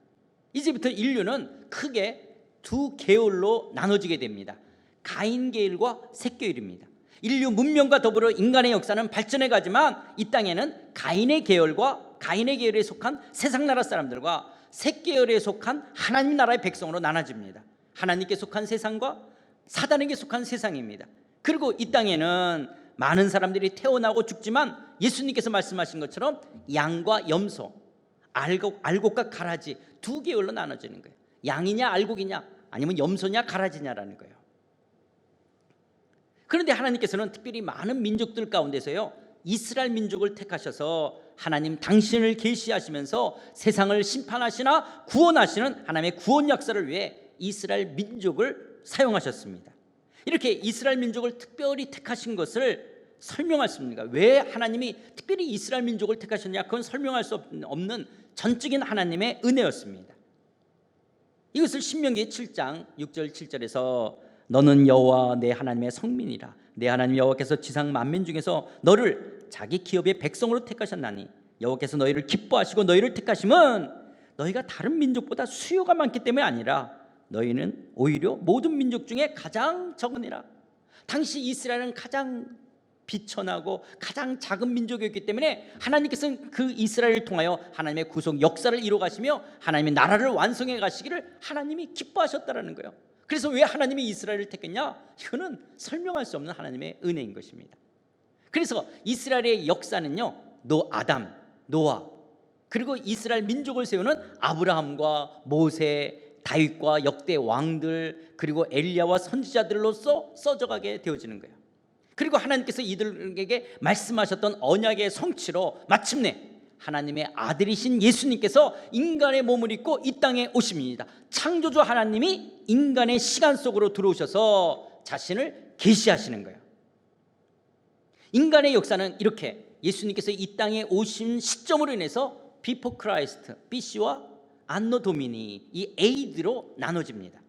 이제부터 인류는 크게 두 계열로 나눠지게 됩니다. 가인 계열과 셋 계열입니다. 인류 문명과 더불어 인간의 역사는 발전해 가지만 이 땅에는 가인의 계열에 속한 세상 나라 사람들과 셋 계열에 속한 하나님 나라의 백성으로 나눠집니다. 하나님께 속한 세상과 사단에게 속한 세상입니다. 그리고 이 땅에는 많은 사람들이 태어나고 죽지만 예수님께서 말씀하신 것처럼 양과 염소, 알곡과 가라지 두 계열로 나눠지는 거예요. 양이냐 알곡이냐 아니면 염소냐 가라지냐라는 거예요. 그런데 하나님께서는 특별히 많은 민족들 가운데서요, 이스라엘 민족을 택하셔서 하나님 당신을 계시하시면서 세상을 심판하시나 구원하시는 하나님의 구원 역사를 위해 이스라엘 민족을 사용하셨습니다. 이렇게 이스라엘 민족을 특별히 택하신 것을 설명할 수 없습니까? 왜 하나님이 특별히 이스라엘 민족을 택하셨냐? 그건 설명할 수 없는 전적인 하나님의 은혜였습니다. 이것을 신명기 7장 6절 7절에서 너는 여호와 내 하나님의 성민이라. 내 하나님 여호와께서 지상 만민 중에서 너를 자기 기업의 백성으로 택하셨나니 여호와께서 너희를 기뻐하시고 너희를 택하심은 너희가 다른 민족보다 수요가 많기 때문이 아니라 너희는 오히려 모든 민족 중에 가장 적으니라. 당시 이스라엘은 가장 비천하고 가장 작은 민족이었기 때문에 하나님께서는 그 이스라엘을 통하여 하나님의 구속 역사를 이루어 가시며 하나님의 나라를 완성해 가시기를 하나님이 기뻐하셨다라는 거예요. 그래서 왜 하나님이 이스라엘을 택했냐? 이거는 설명할 수 없는 하나님의 은혜인 것입니다. 그래서 이스라엘의 역사는요, 아담, 노아, 그리고 이스라엘 민족을 세우는 아브라함과 모세, 다윗과 역대 왕들, 그리고 엘리야와 선지자들로서 써져가게 되어지는 거예요. 그리고 하나님께서 이들에게 말씀하셨던 언약의 성취로 마침내 하나님의 아들이신 예수님께서 인간의 몸을 입고 이 땅에 오십니다. 창조주 하나님이 인간의 시간 속으로 들어오셔서 자신을 계시하시는 거예요. 인간의 역사는 이렇게 예수님께서 이 땅에 오신 시점으로 인해서 비포 크라이스트, BC와 안노 도미니, 이 AD로 나눠집니다.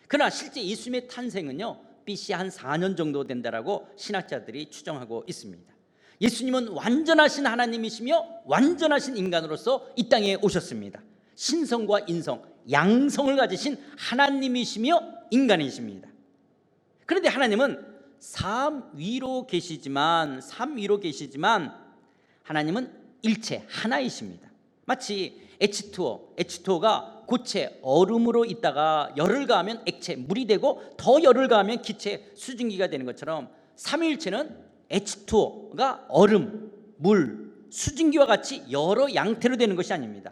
그러나 실제 예수님의 탄생은요, BC 한 4년 정도 된다라고 신학자들이 추정하고 있습니다. 예수님은 완전하신 하나님이시며 완전하신 인간으로서 이 땅에 오셨습니다. 신성과 인성, 양성을 가지신 하나님이시며 인간이십니다. 그런데 하나님은 삼위로 계시지만 하나님은 일체 하나이십니다. 마치 H2O가 고체 얼음으로 있다가 열을 가하면 액체 물이 되고 더 열을 가하면 기체 수증기가 되는 것처럼 삼위일체는 H2O가 얼음, 물, 수증기와 같이 여러 양태로 되는 것이 아닙니다.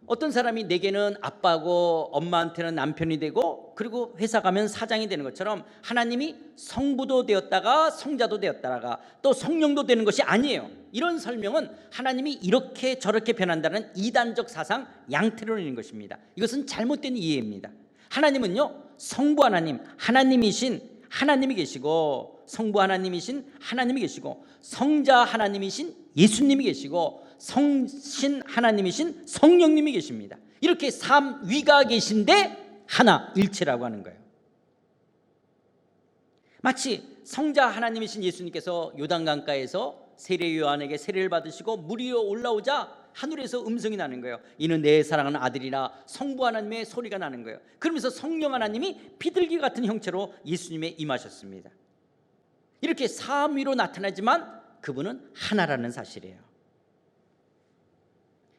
어떤 사람이 내게는 아빠고 엄마한테는 남편이 되고 그리고 회사 가면 사장이 되는 것처럼 하나님이 성부도 되었다가 성자도 되었다가 또 성령도 되는 것이 아니에요. 이런 설명은 하나님이 이렇게 저렇게 변한다는 이단적 사상, 양태론인 것입니다. 이것은 잘못된 이해입니다. 하나님은요, 성부 하나님, 하나님이신 하나님이 계시고, 성부 하나님이신 하나님이 계시고, 성자 하나님이신 예수님이 계시고, 성신 하나님이신 성령님이 계십니다. 이렇게 삼위가 계신데 하나 일체라고 하는 거예요. 마치 성자 하나님이신 예수님께서 요단강가에서 세례 요한에게 세례를 받으시고 물 위에 올라오자 하늘에서 음성이 나는 거예요. 이는 내 사랑하는 아들이라. 성부 하나님의 소리가 나는 거예요. 그러면서 성령 하나님이 비둘기 같은 형체로 예수님에 임하셨습니다. 이렇게 삼위로 나타나지만 그분은 하나라는 사실이에요.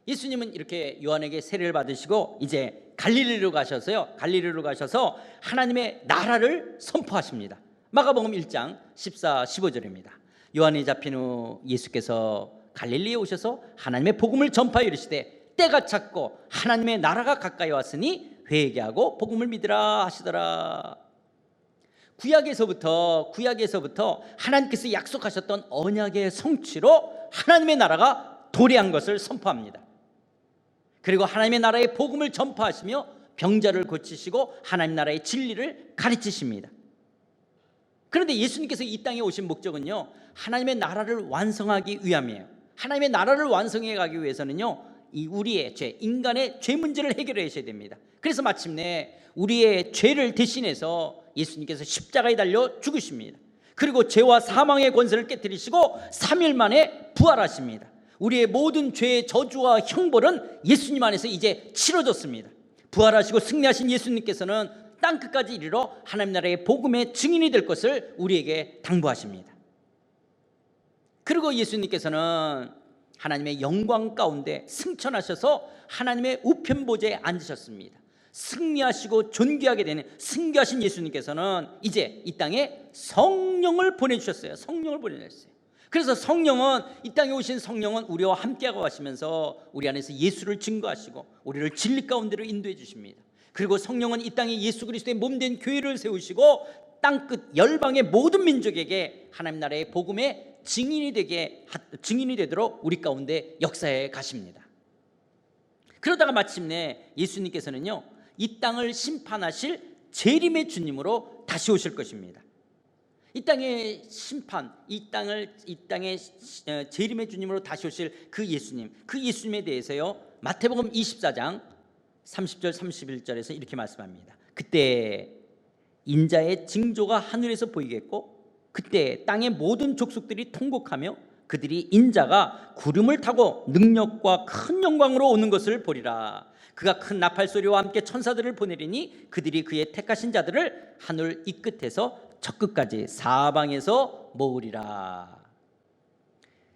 예수님은 이렇게 요한에게 세례를 받으시고 이제 갈릴리로 가셔서 하나님의 나라를 선포하십니다. 마가복음 1장 14, 15절입니다. 요한이 잡힌 후 예수께서 갈릴리에 오셔서 하나님의 복음을 전파하여 이르시되 때가 찼고 하나님의 나라가 가까이 왔으니 회개하고 복음을 믿으라 하시더라. 구약에서부터 하나님께서 약속하셨던 언약의 성취로 하나님의 나라가 도래한 것을 선포합니다. 그리고 하나님의 나라의 복음을 전파하시며 병자를 고치시고 하나님 나라의 진리를 가르치십니다. 그런데 예수님께서 이 땅에 오신 목적은요, 하나님의 나라를 완성하기 위함이에요. 하나님의 나라를 완성해 가기 위해서는요, 이 우리의 죄, 인간의 죄 문제를 해결해 주셔야 됩니다. 그래서 마침내 우리의 죄를 대신해서 예수님께서 십자가에 달려 죽으십니다. 그리고 죄와 사망의 권세를 깨뜨리시고 3일 만에 부활하십니다. 우리의 모든 죄의 저주와 형벌은 예수님 안에서 이제 치러졌습니다. 부활하시고 승리하신 예수님께서는 땅끝까지 이르러 하나님 나라의 복음의 증인이 될 것을 우리에게 당부하십니다. 그리고 예수님께서는 하나님의 영광 가운데 승천하셔서 하나님의 우편 보좌에 앉으셨습니다. 승리하시고 존귀하게 되는 승귀하신 예수님께서는 이제 이 땅에 성령을 보내주셨어요. 성령을 보내주셨어요. 그래서 성령은, 이 땅에 오신 성령은 우리와 함께하고 가시면서 우리 안에서 예수를 증거하시고 우리를 진리 가운데로 인도해 주십니다. 그리고 성령은 이 땅에 예수 그리스도의 몸된 교회를 세우시고 땅끝 열방의 모든 민족에게 하나님 나라의 복음의 증인이 되도록 우리 가운데 역사해 가십니다. 그러다가 마침내 예수님께서는요, 이 땅을 심판하실 재림의 주님으로 다시 오실 것입니다. 이 땅의 심판, 이 땅의 재림의 주님으로 다시 오실 그 예수님에 대해서요, 마태복음 24장 30절 31절에서 이렇게 말씀합니다. 그때 인자의 징조가 하늘에서 보이겠고 그때 땅의 모든 족속들이 통곡하며 그들이 인자가 구름을 타고 능력과 큰 영광으로 오는 것을 보리라. 그가 큰 나팔 소리와 함께 천사들을 보내리니 그들이 그의 택하신 자들을 하늘 이 끝에서 저 끝까지 사방에서 모으리라.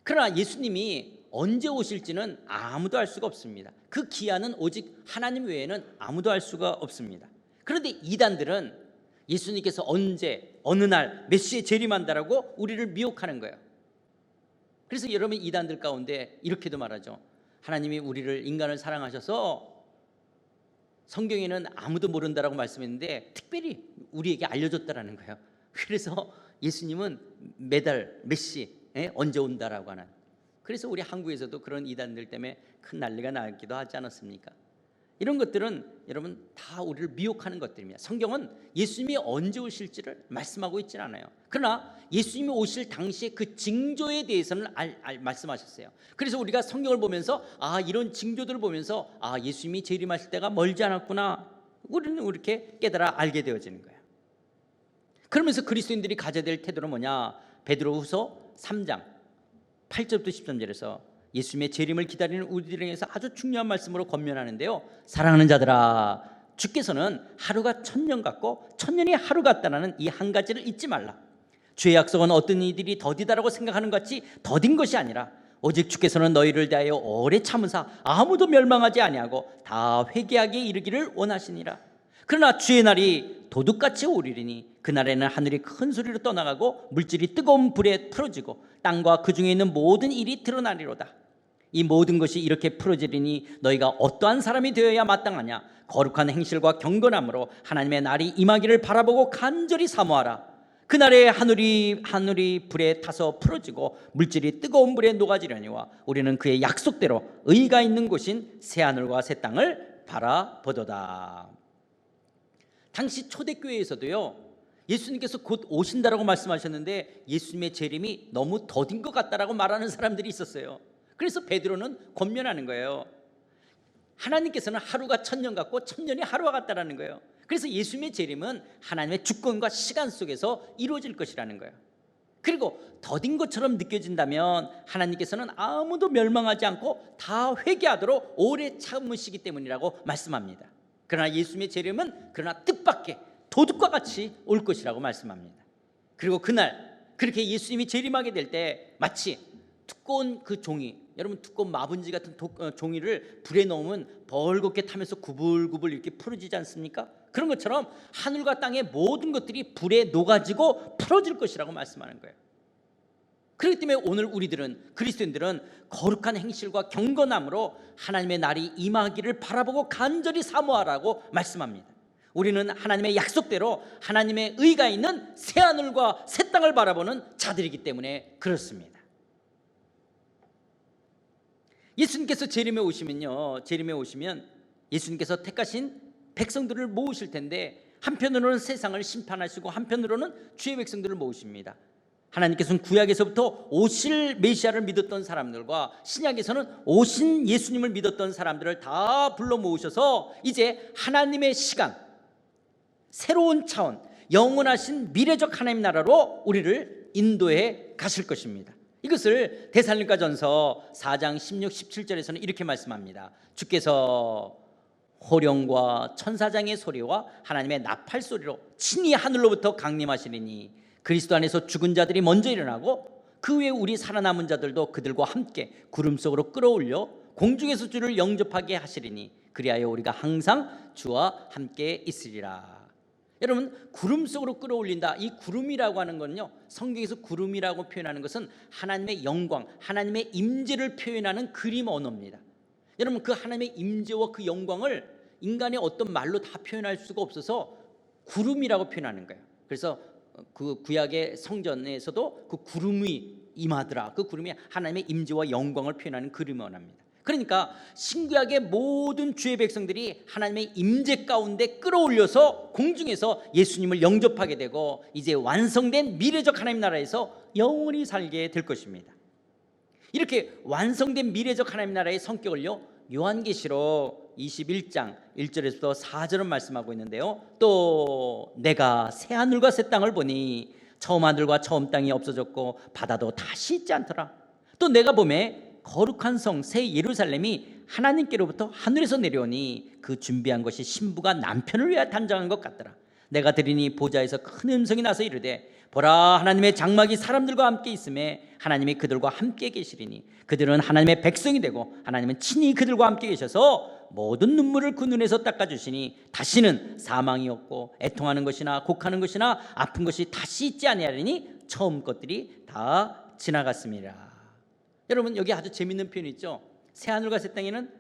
그러나 예수님이 언제 오실지는 아무도 알 수가 없습니다. 그 기한은 오직 하나님 외에는 아무도 알 수가 없습니다. 그런데 이단들은 예수님께서 언제 어느 날 몇 시에 재림한다라고 우리를 미혹하는 거예요. 그래서 여러분, 이단들 가운데 이렇게도 말하죠. 하나님이 우리를, 인간을 사랑하셔서 성경에는 아무도 모른다라고 말씀했는데 특별히 우리에게 알려줬다라는 거예요. 그래서 예수님은 매달 몇 시에 언제 온다라고 하는. 그래서 우리 한국에서도 그런 이단들 때문에 큰 난리가 나기도 하지 않았습니까? 이런 것들은 여러분 다 우리를 미혹하는 것들입니다. 성경은 예수님이 언제 오실지를 말씀하고 있지는 않아요. 그러나 예수님이 오실 당시에 그 징조에 대해서는 말씀하셨어요. 그래서 우리가 성경을 보면서 이런 징조들을 보면서 예수님이 재림하실 때가 멀지 않았구나, 우리는 이렇게 깨달아 알게 되어지는 거예요. 그러면서 그리스도인들이 가져야 될 태도는 뭐냐? 베드로후서 3장 8절부터 13절에서 예수님의 재림을 기다리는 우리들에 대해서 아주 중요한 말씀으로 권면하는데요. 사랑하는 자들아, 주께서는 하루가 1000년 같고 1000년이 하루 같다는 이 한 가지를 잊지 말라. 주의 약속은 어떤 이들이 더디다라고 생각하는 것 같이 더딘 것이 아니라 오직 주께서는 너희를 대하여 오래 참으사 아무도 멸망하지 아니하고 다 회개하게 이르기를 원하시니라. 그러나 주의 날이 도둑같이 오리리니 그날에는 하늘이 큰 소리로 떠나가고 물질이 뜨거운 불에 풀어지고 땅과 그 중에 있는 모든 일이 드러나리로다. 이 모든 것이 이렇게 풀어지리니 너희가 어떠한 사람이 되어야 마땅하냐? 거룩한 행실과 경건함으로 하나님의 날이 임하기를 바라보고 간절히 사모하라. 그날에 하늘이 불에 타서 풀어지고 물질이 뜨거운 불에 녹아지려니와 우리는 그의 약속대로 의가 있는 곳인 새 하늘과 새 땅을 바라보도다. 당시 초대교회에서도요, 예수님께서 곧 오신다라고 말씀하셨는데 예수님의 재림이 너무 더딘 것 같다라고 말하는 사람들이 있었어요. 그래서 베드로는 권면하는 거예요. 하나님께서는 하루가 1000년 같고 1000년이 하루와 같다라는 거예요. 그래서 예수님의 재림은 하나님의 주권과 시간 속에서 이루어질 것이라는 거예요. 그리고 더딘 것처럼 느껴진다면 하나님께서는 아무도 멸망하지 않고 다 회개하도록 오래 참으시기 때문이라고 말씀합니다. 그러나 예수님의 재림은 그러나 뜻밖의 도둑과 같이 올 것이라고 말씀합니다. 그리고 그날 그렇게 예수님이 재림하게 될 때 마치 두꺼운 그 종이, 여러분 두꺼운 마분지 같은 종이를 불에 넣으면 벌겋게 타면서 구불구불 이렇게 풀어지지 않습니까? 그런 것처럼 하늘과 땅의 모든 것들이 불에 녹아지고 풀어질 것이라고 말씀하는 거예요. 그렇기 때문에 오늘 우리들은, 그리스도인들은 거룩한 행실과 경건함으로 하나님의 날이 임하기를 바라보고 간절히 사모하라고 말씀합니다. 우리는 하나님의 약속대로 하나님의 의가 있는 새 하늘과 새 땅을 바라보는 자들이기 때문에 그렇습니다. 예수님께서 재림에 오시면 예수님께서 택하신 백성들을 모으실 텐데, 한편으로는 세상을 심판하시고 한편으로는 주의 백성들을 모으십니다. 하나님께서는 구약에서부터 오실 메시아를 믿었던 사람들과 신약에서는 오신 예수님을 믿었던 사람들을 다 불러 모으셔서 이제 하나님의 시간, 새로운 차원, 영원하신 미래적 하나님 나라로 우리를 인도해 가실 것입니다. 이것을 데살로니가전서 4장 16, 17절에서는 이렇게 말씀합니다. 주께서 호령과 천사장의 소리와 하나님의 나팔 소리로 친히 하늘로부터 강림하시리니 그리스도 안에서 죽은 자들이 먼저 일어나고 그 후에 우리 살아남은 자들도 그들과 함께 구름 속으로 끌어올려 공중에서 주를 영접하게 하시리니 그리하여 우리가 항상 주와 함께 있으리라. 여러분, 구름 속으로 끌어올린다. 이 구름이라고 하는 건요, 성경에서 구름이라고 표현하는 것은 하나님의 영광, 하나님의 임재를 표현하는 그림 언어입니다. 여러분, 그 하나님의 임재와 그 영광을 인간의 어떤 말로 다 표현할 수가 없어서 구름이라고 표현하는 거예요. 그래서 그 구약의 성전에서도 그 구름이 임하더라. 그 구름이 하나님의 임재와 영광을 표현하는 그림 언어입니다. 그러니까 신구약의 모든 주의 백성들이 하나님의 임재 가운데 끌어올려서 공중에서 예수님을 영접하게 되고 이제 완성된 미래적 하나님 나라에서 영원히 살게 될 것입니다. 이렇게 완성된 미래적 하나님 나라의 성격을요, 요한계시록 21장 1절에서부터 4절은 말씀하고 있는데요, 또 내가 새 하늘과 새 땅을 보니 처음 하늘과 처음 땅이 없어졌고 바다도 다시 있지 않더라. 또 내가 보매 거룩한 성 새 예루살렘이 하나님께로부터 하늘에서 내려오니 그 준비한 것이 신부가 남편을 위하여 단장한 것 같더라. 내가 들으니 보좌에서 큰 음성이 나서 이르되 보라, 하나님의 장막이 사람들과 함께 있음에 하나님이 그들과 함께 계시리니 그들은 하나님의 백성이 되고 하나님은 친히 그들과 함께 계셔서 모든 눈물을 그 눈에서 닦아주시니 다시는 사망이 없고 애통하는 것이나 곡하는 것이나 아픈 것이 다시 있지 아니하리니 처음 것들이 다 지나갔습니다. 여러분, 여기 아주 재밌는 표현이 있죠. 새하늘과 새 땅에는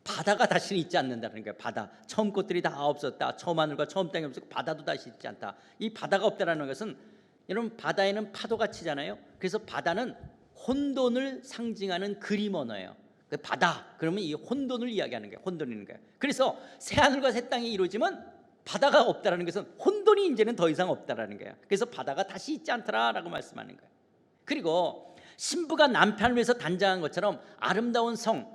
바다가 다시는 있지 않는다는 거예요. 바다, 처음 것들이 다 없었다. 처음 하늘과 처음 땅이 없었고 바다도 다시 있지 않다. 이 바다가 없다는 것은, 여러분, 바다에는 파도가 치잖아요. 그래서 바다는 혼돈을 상징하는 그림 언어예요. 바다 그러면 이 혼돈을 이야기하는 거예요. 혼돈이는 거예요. 그래서 새하늘과 새 땅이 이루어지면 바다가 없다는 것은 혼돈이 이제는 더 이상 없다는 거예요. 그래서 바다가 다시 있지 않더라라고 말씀하는 거예요. 그리고 신부가 남편을 위해서 단장한 것처럼 아름다운 성,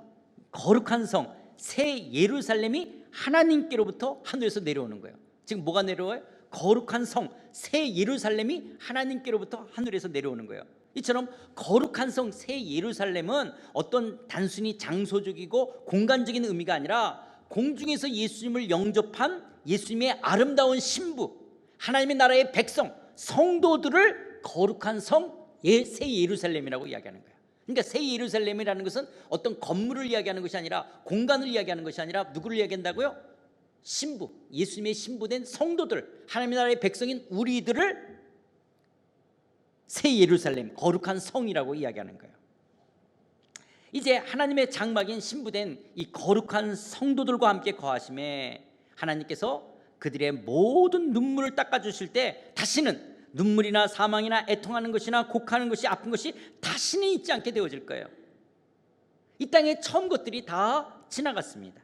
거룩한 성, 새 예루살렘이 하나님께로부터 하늘에서 내려오는 거예요. 지금 뭐가 내려와요? 거룩한 성, 새 예루살렘이 하나님께로부터 하늘에서 내려오는 거예요. 이처럼 거룩한 성, 새 예루살렘은 어떤 단순히 장소적이고 공간적인 의미가 아니라 공중에서 예수님을 영접한 예수님의 아름다운 신부, 하나님의 나라의 백성, 성도들을 거룩한 성, 새 예루살렘이라고 이야기하는 거예요. 그러니까 새 예루살렘이라는 것은 어떤 건물을 이야기하는 것이 아니라, 공간을 이야기하는 것이 아니라 누구를 이야기한다고요? 신부, 예수님의 신부된 성도들, 하나님의 나라의 백성인 우리들을 새 예루살렘, 거룩한 성이라고 이야기하는 거예요. 이제 하나님의 장막인 신부된 이 거룩한 성도들과 함께 거하심에 하나님께서 그들의 모든 눈물을 닦아주실 때 다시는 눈물이나 사망이나 애통하는 것이나 곡하는 것이, 아픈 것이 다시는 있지 않게 되어질 거예요. 이 땅의 처음 것들이 다 지나갔습니다.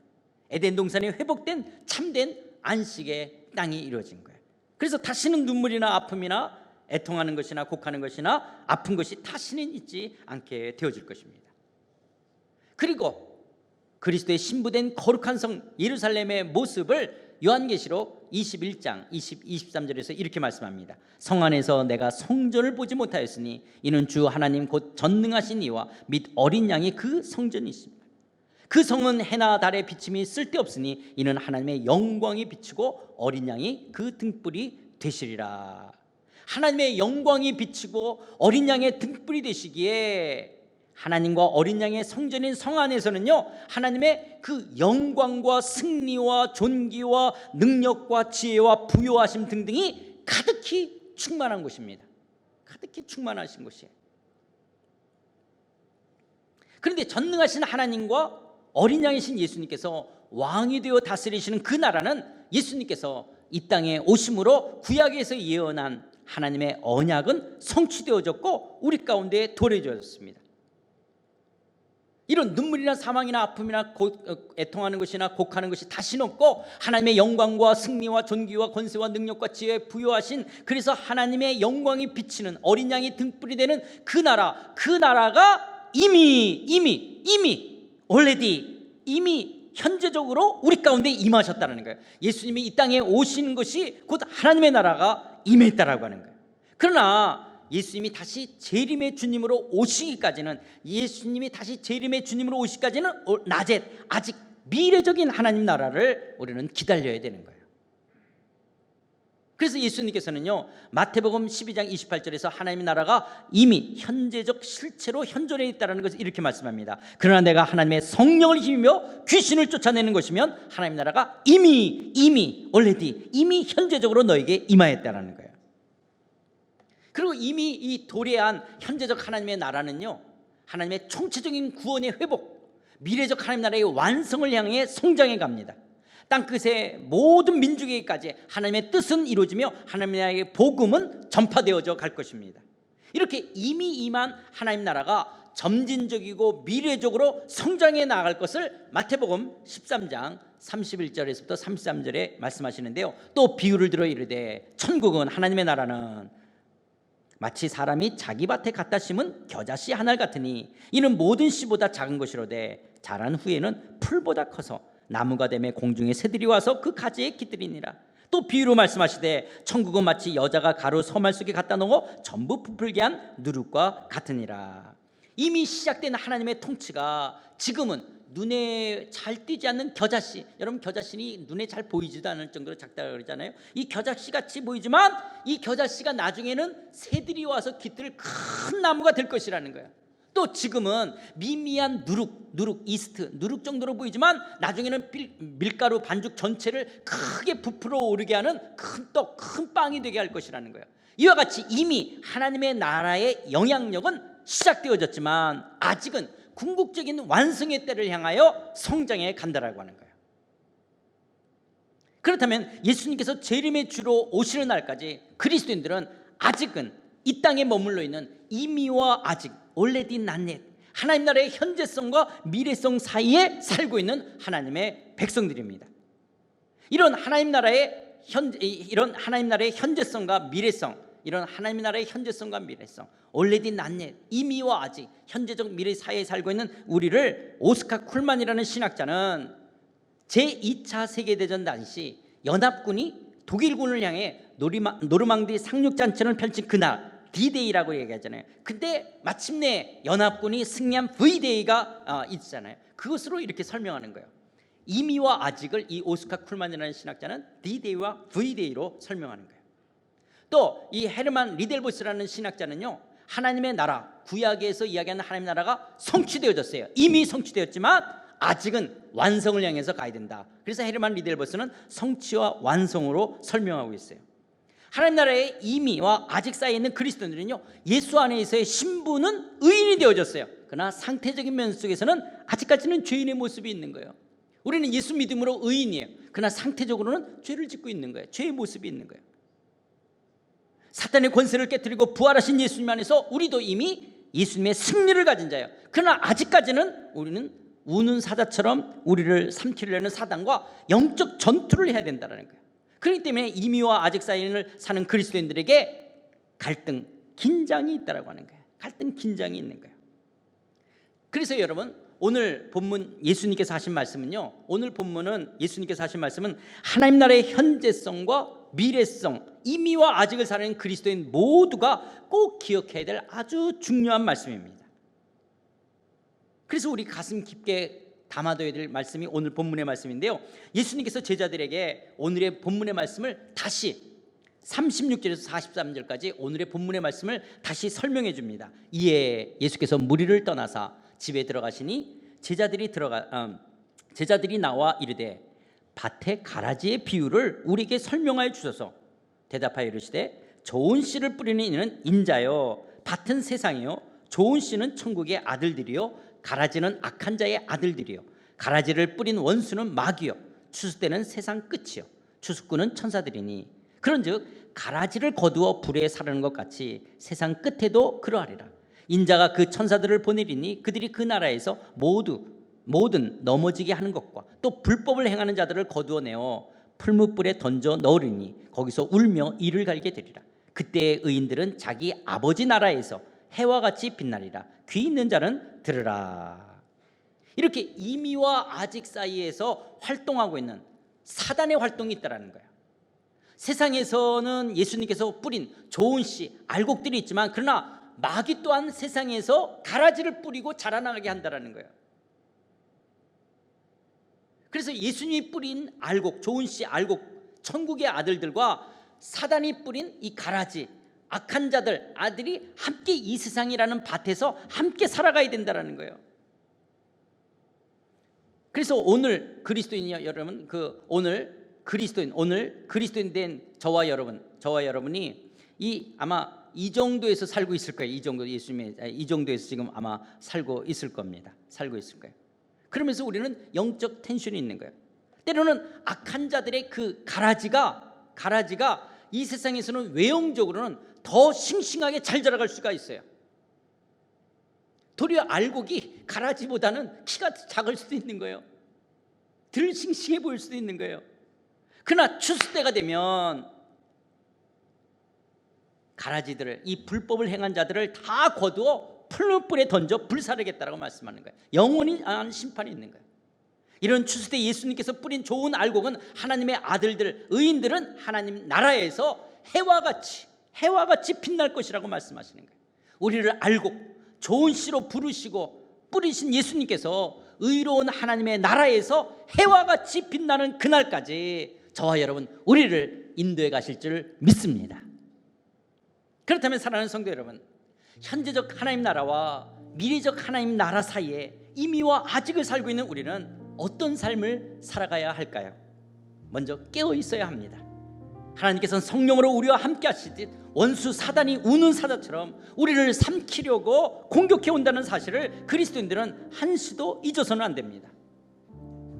에덴 동산이 회복된 참된 안식의 땅이 이루어진 거예요. 그래서 다시는 눈물이나 아픔이나 애통하는 것이나 곡하는 것이나 아픈 것이 다시는 있지 않게 되어질 것입니다. 그리고 그리스도의 신부된 거룩한 성 예루살렘의 모습을 요한계시록 21장 23절에서 이렇게 말씀합니다. 성 안에서 내가 성전을 보지 못하였으니 이는 주 하나님 곧 전능하신 이와 및 어린 양이 그 성전이십니다. 그 성은 해나 달의 비침이 쓸데없으니 이는 하나님의 영광이 비치고 어린 양이 그 등불이 되시리라. 하나님의 영광이 비치고 어린 양의 등불이 되시기에 하나님과 어린 양의 성전인 성 안에서는요, 하나님의 그 영광과 승리와 존귀와 능력과 지혜와 부요하심 등등이 가득히 충만한 곳입니다. 가득히 충만하신 곳이에요. 그런데 전능하신 하나님과 어린 양이신 예수님께서 왕이 되어 다스리시는 그 나라는 예수님께서 이 땅에 오심으로 구약에서 예언한 하나님의 언약은 성취되어졌고 우리 가운데 도래되어졌습니다. 이런 눈물이나 사망이나 아픔이나 애통하는 것이나 곡하는 것이 다시는 없고 하나님의 영광과 승리와 존귀와 권세와 능력과 지혜에 부여하신, 그래서 하나님의 영광이 비치는 어린 양이 등불이 되는 그 나라가 이미 현재적으로 우리 가운데 임하셨다는 거예요. 예수님이 이 땅에 오시는 것이 곧 하나님의 나라가 임했다라고 하는 거예요. 그러나 예수님이 다시 재림의 주님으로 오시기까지는 낮에 아직 미래적인 하나님 나라를 우리는 기다려야 되는 거예요. 그래서 예수님께서는요, 마태복음 12장 28절에서 하나님의 나라가 이미 현재적 실체로 현존해 있다는 것을 이렇게 말씀합니다. 그러나 내가 하나님의 성령을 힘입어 귀신을 쫓아내는 것이면 하나님의 나라가 이미 현재적으로 너에게 임하였다는 거예요. 그리고 이미 이 도래한 현재적 하나님의 나라는요, 하나님의 총체적인 구원의 회복, 미래적 하나님 나라의 완성을 향해 성장해 갑니다. 땅끝의 모든 민족에게까지 하나님의 뜻은 이루어지며 하나님의 나라의 복음은 전파되어져 갈 것입니다. 이렇게 이미 임한 하나님 나라가 점진적이고 미래적으로 성장해 나갈 것을 마태복음 13장 31절에서부터 33절에 말씀하시는데요, 또 비유를 들어 이르되 천국은 하나님의 나라는 마치 사람이 자기 밭에 갖다 심은 겨자씨 하나 같으니 이는 모든 씨보다 작은 것이로되 자란 후에는 풀보다 커서 나무가 되매 공중의 새들이 와서 그 가지에 깃들이니라. 또 비유로 말씀하시되 천국은 마치 여자가 가루 서말 속에 갖다 넣어 전부 부풀게 한 누룩과 같으니라. 이미 시작된 하나님의 통치가 지금은 눈에 잘 띄지 않는 겨자씨, 여러분 겨자씨는 눈에 잘 보이지도 않을 정도로 작다고 그러잖아요. 이 겨자씨 같이 보이지만 이 겨자씨가 나중에는 새들이 와서 깃들 큰 나무가 될 것이라는 거예요. 또 지금은 미미한 누룩 정도로 보이지만 나중에는 밀가루 반죽 전체를 크게 부풀어 오르게 하는 큰 떡, 큰 빵이 되게 할 것이라는 거예요. 이와 같이 이미 하나님의 나라의 영향력은 시작되어졌지만 아직은 궁극적인 완성의 때를 향하여 성장해 간다라고 하는 거예요. 그렇다면 예수님께서 재림의 주로 오시는 날까지 그리스도인들은 아직은 이 땅에 머물러 있는 이미와 아직, already not yet, 하나님 나라의 현재성과 미래성 사이에 살고 있는 하나님의 백성들입니다. 이런 하나님 나라의 현재성과 미래성, already not yet, 이미와 아직, 현재적 미래 사이에 살고 있는 우리를 오스카 쿨만이라는 신학자는 제2차 세계대전 당시 연합군이 독일군을 향해 노르망디 상륙작전을 펼친 그날 D-Day라고 얘기하잖아요. 근데 마침내 연합군이 승리한 V-Day가 있잖아요. 그것으로 이렇게 설명하는 거예요. 이미와 아직을 이 오스카 쿨만이라는 신학자는 D-Day와 V-Day로 설명하는 거예요. 또 이 헤르만 리델보스라는 신학자는요, 하나님의 나라, 구약에서 이야기하는 하나님의 나라가 성취되어졌어요. 이미 성취되었지만 아직은 완성을 향해서 가야 된다. 그래서 헤르만 리델보스는 성취와 완성으로 설명하고 있어요. 하나님 나라의 이미와 아직 사이에 있는 그리스도인들은요, 예수 안에서의 신분은 의인이 되어졌어요. 그러나 상태적인 면 속에서는 아직까지는 죄인의 모습이 있는 거예요. 우리는 예수 믿음으로 의인이에요. 그러나 상태적으로는 죄를 짓고 있는 거예요. 죄의 모습이 있는 거예요. 사탄의 권세를 깨뜨리고 부활하신 예수님 안에서 우리도 이미 예수님의 승리를 가진 자예요. 그러나 아직까지는 우리는 우는 사자처럼 우리를 삼키려는 사단과 영적 전투를 해야 된다는 거예요. 그렇기 때문에 이미와 아직 사이를 사는 그리스도인들에게 갈등, 긴장이 있다라고 하는 거예요. 갈등, 긴장이 있는 거예요. 그래서 여러분, 오늘 본문 예수님께서 하신 말씀은요, 오늘 본문은 예수님께서 하신 말씀은 하나님 나라의 현재성과 미래성, 이미와 아직을 사는 그리스도인 모두가 꼭 기억해야 될 아주 중요한 말씀입니다. 그래서 우리 가슴 깊게 담아둬야 될 말씀이 오늘 본문의 말씀인데요, 예수님께서 제자들에게 오늘의 본문의 말씀을 다시 36절에서 43절까지 오늘의 본문의 말씀을 다시 설명해 줍니다. 이에 예수께서 무리를 떠나사 집에 들어가시니 제자들이 나와 이르되 밭의 가라지의 비유를 우리에게 설명하여 주소서. 대답하여 이르시되 좋은 씨를 뿌리는 이는 인자요, 밭은 세상이요, 좋은 씨는 천국의 아들들이요, 가라지는 악한 자의 아들들이요, 가라지를 뿌린 원수는 마귀요, 추수때는 세상 끝이요, 추수꾼은 천사들이니 그런즉 가라지를 거두어 불에 사르는 것 같이 세상 끝에도 그러하리라. 인자가 그 천사들을 보내리니 그들이 그 나라에서 모든 넘어지게 하는 것과 또 불법을 행하는 자들을 거두어내어 풀무불에 던져 넣으리니 거기서 울며 이를 갈게 되리라. 그때 의인들은 자기 아버지 나라에서 해와 같이 빛나리라. 귀 있는 자는 들으라. 이렇게 이미와 아직 사이에서 활동하고 있는 사단의 활동이 있다는 거예요. 세상에서는 예수님께서 뿌린 좋은 씨, 알곡들이 있지만 그러나 마귀 또한 세상에서 가라지를 뿌리고 자라나게 한다는 거예요. 그래서 예수님이 뿌린 알곡, 좋은 씨, 알곡, 천국의 아들들과 사단이 뿌린 이 가라지, 악한 자들, 아들이 함께 이 세상이라는 밭에서 함께 살아가야 된다는 거예요. 그래서 오늘 그리스도인이 여러분, 오늘 그리스도인 된 저와 여러분이 아마 이 정도에서 살고 있을 거예요. 이 정도에서 지금 아마 살고 있을 겁니다. 살고 있을 거예요. 그러면서 우리는 영적 텐션이 있는 거예요. 때로는 악한 자들의 그 가라지가 이 세상에서는 외형적으로는 더 싱싱하게 잘 자라갈 수가 있어요. 도리어 알곡이 가라지보다는 키가 작을 수도 있는 거예요. 덜 싱싱해 보일 수도 있는 거예요. 그러나 추수 때가 되면 가라지들을, 이 불법을 행한 자들을 다 거두어 풀무불에 던져 불사르겠다라고 말씀하는 거예요. 영원히 심판이 있는 거예요. 이런 추수 때 예수님께서 뿌린 좋은 알곡은 하나님의 아들들, 의인들은 하나님 나라에서 해와 같이 빛날 것이라고 말씀하시는 거예요. 우리를 알곡, 좋은 씨로 부르시고 뿌리신 예수님께서 의로운 하나님의 나라에서 해와 같이 빛나는 그날까지 저와 여러분, 우리를 인도해 가실 줄 믿습니다. 그렇다면 사랑하는 성도 여러분, 현재적 하나님 나라와 미래적 하나님 나라 사이에 이미와 아직을 살고 있는 우리는 어떤 삶을 살아가야 할까요? 먼저 깨어 있어야 합니다. 하나님께서는 성령으로 우리와 함께 하시듯 원수 사단이 우는 사자처럼 우리를 삼키려고 공격해 온다는 사실을 그리스도인들은 한시도 잊어서는 안 됩니다.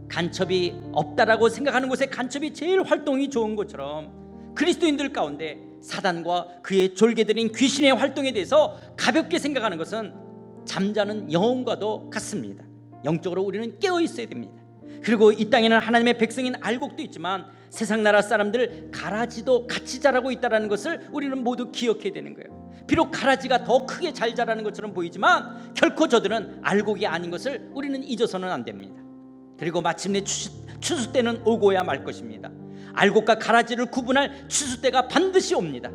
간첩이 없다라고 생각하는 곳에 간첩이 제일 활동이 좋은 것처럼 그리스도인들 가운데 사단과 그의 졸개들인 귀신의 활동에 대해서 가볍게 생각하는 것은 잠자는 영혼과도 같습니다. 영적으로 우리는 깨어 있어야 됩니다. 그리고 이 땅에는 하나님의 백성인 알곡도 있지만 세상 나라 사람들 가라지도 같이 자라고 있다는 것을 우리는 모두 기억해야 되는 거예요. 비록 가라지가 더 크게 잘 자라는 것처럼 보이지만 결코 저들은 알곡이 아닌 것을 우리는 잊어서는 안 됩니다. 그리고 마침내 추수 때는 오고야 말 것입니다. 알곡과 가라지를 구분할 추수 때가 반드시 옵니다.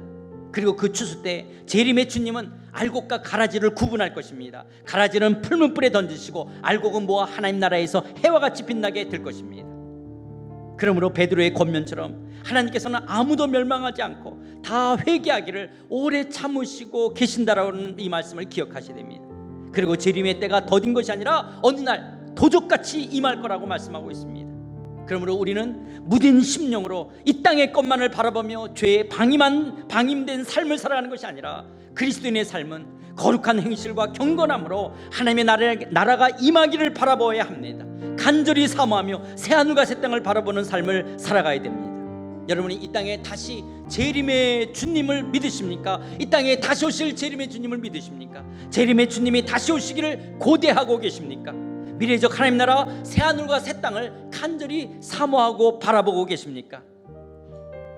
그리고 그 추수 때 재림의 주님은 알곡과 가라지를 구분할 것입니다. 가라지는 풀무불에 던지시고 알곡은 모아 하나님 나라에서 해와 같이 빛나게 될 것입니다. 그러므로 베드로의 권면처럼 하나님께서는 아무도 멸망하지 않고 다 회개하기를 오래 참으시고 계신다라는 이 말씀을 기억하셔야 됩니다. 그리고 재림의 때가 더딘 것이 아니라 어느 날 도적같이 임할 거라고 말씀하고 있습니다. 그러므로 우리는 무딘 심령으로 이 땅의 것만을 바라보며 죄에 방임된 삶을 살아가는 것이 아니라 그리스도인의 삶은 거룩한 행실과 경건함으로 하나님의 나라가 임하기를 바라보아야 합니다. 간절히 사모하며 새하늘과 새 땅을 바라보는 삶을 살아가야 됩니다. 여러분이 이 땅에 다시 재림의 주님을 믿으십니까? 이 땅에 다시 오실 재림의 주님을 믿으십니까? 재림의 주님이 다시 오시기를 고대하고 계십니까? 미래적 하나님 나라 새하늘과 새 땅을 간절히 사모하고 바라보고 계십니까?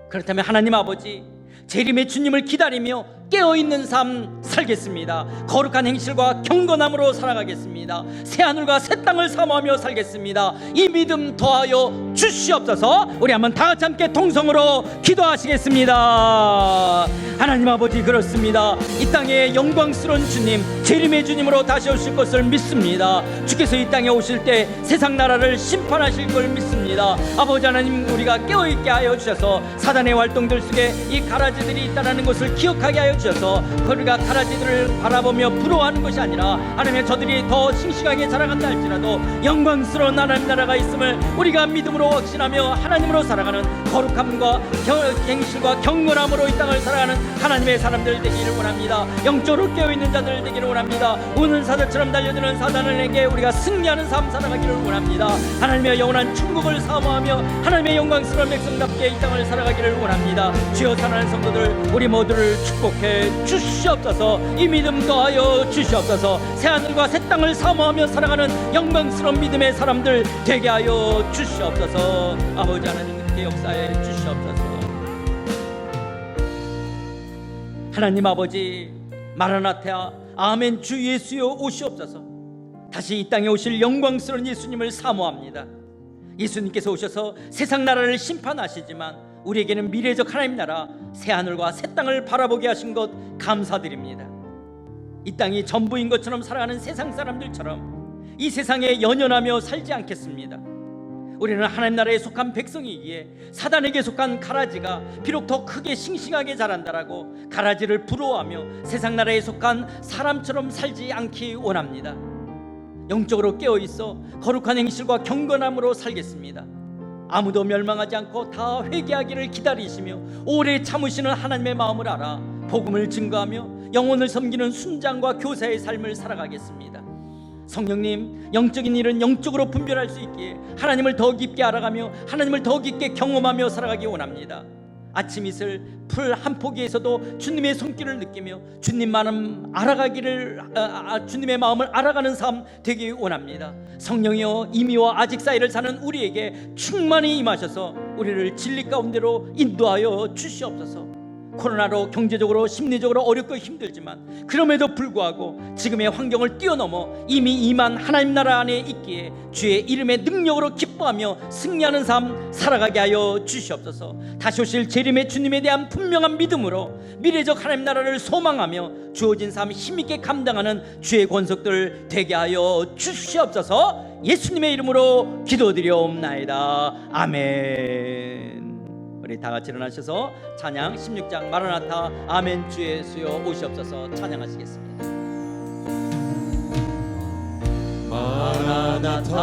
그렇다면 하나님 아버지, 재림의 주님을 기다리며 깨어있는 삶 살겠습니다. 거룩한 행실과 경건함으로 살아가겠습니다. 새하늘과 새 땅을 사모하며 살겠습니다. 이 믿음 더하여 주시옵소서. 우리 한번 다 같이 함께 통성으로 기도하시겠습니다. 하나님 아버지, 그렇습니다. 이 땅에 영광스러운 주님, 재림의 주님으로 다시 오실 것을 믿습니다. 주께서 이 땅에 오실 때 세상 나라를 심판하실 걸 믿습니다. 아버지 하나님, 우리가 깨어있게 하여 주셔서 사단의 활동들 속에 이 가라지들이 있다는 것을 기억하게 하여 주셔서 우리가 가라지들을 바라보며 부러워하는 것이 아니라 하나님의 저들이 더 싱싱하게 자라간다 할지라도 영광스러운 하나님 나라가 있음을 우리가 믿음으로 확신하며 하나님으로 살아가는 거룩함과 행실과 경건함으로 이 땅을 살아가는 하나님의 사람들 되기를 원합니다. 영적으로 깨어있는 자들 되기를 원합니다. 우는 사자처럼 달려드는 사단에게 우리가 승리하는 삶 살아가기를 원합니다. 하나님의 영원한 천국을 사모하며 하나님의 영광스러운 백성답게 이 땅을 살아가기를 원합니다. 주여, 사랑하는 성도들, 우리 모두를 축복해 해 주시옵소서. 이 믿음 더하여 주시옵소서. 새하늘과 새 땅을 사모하며 살아가는 영광스러운 믿음의 사람들 되게 하여 주시옵소서. 아버지 하나님 그렇게 역사해 주시옵소서. 하나님 아버지, 마라나타 아멘 주 예수여 오시옵소서. 다시 이 땅에 오실 영광스러운 예수님을 사모합니다. 예수님께서 오셔서 세상 나라를 심판하시지만 우리에게는 미래적 하나님 나라 새하늘과 새 땅을 바라보게 하신 것 감사드립니다. 이 땅이 전부인 것처럼 살아가는 세상 사람들처럼 이 세상에 연연하며 살지 않겠습니다. 우리는 하나님 나라에 속한 백성이기에 사단에게 속한 가라지가 비록 더 크게 싱싱하게 자란다라고 가라지를 부러워하며 세상 나라에 속한 사람처럼 살지 않기 원합니다. 영적으로 깨어있어 거룩한 행실과 경건함으로 살겠습니다. 아무도 멸망하지 않고 다 회개하기를 기다리시며 오래 참으시는 하나님의 마음을 알아 복음을 증거하며 영혼을 섬기는 순장과 교사의 삶을 살아가겠습니다. 성령님, 영적인 일은 영적으로 분별할 수 있기에 하나님을 더 깊게 알아가며 하나님을 더 깊게 경험하며 살아가기 원합니다. 아침 이슬 풀 한 포기에서도 주님의 손길을 느끼며 주님의 마음을 알아가는 삶 되기 원합니다. 성령이여, 이미와 아직 사이를 사는 우리에게 충만히 임하셔서 우리를 진리 가운데로 인도하여 주시옵소서. 코로나로 경제적으로 심리적으로 어렵고 힘들지만 그럼에도 불구하고 지금의 환경을 뛰어넘어 이미 임한 하나님 나라 안에 있기에 주의 이름의 능력으로 기뻐하며 승리하는 삶 살아가게 하여 주시옵소서. 다시 오실 재림의 주님에 대한 분명한 믿음으로 미래적 하나님 나라를 소망하며 주어진 삶 힘있게 감당하는 주의 권속들 되게 하여 주시옵소서. 예수님의 이름으로 기도드리옵나이다. 아멘. 우리 다 같이 일어나셔서 찬양 16장 마라나타 아멘 주 예수여 오시옵소서 찬양하시겠습니다. 마라나타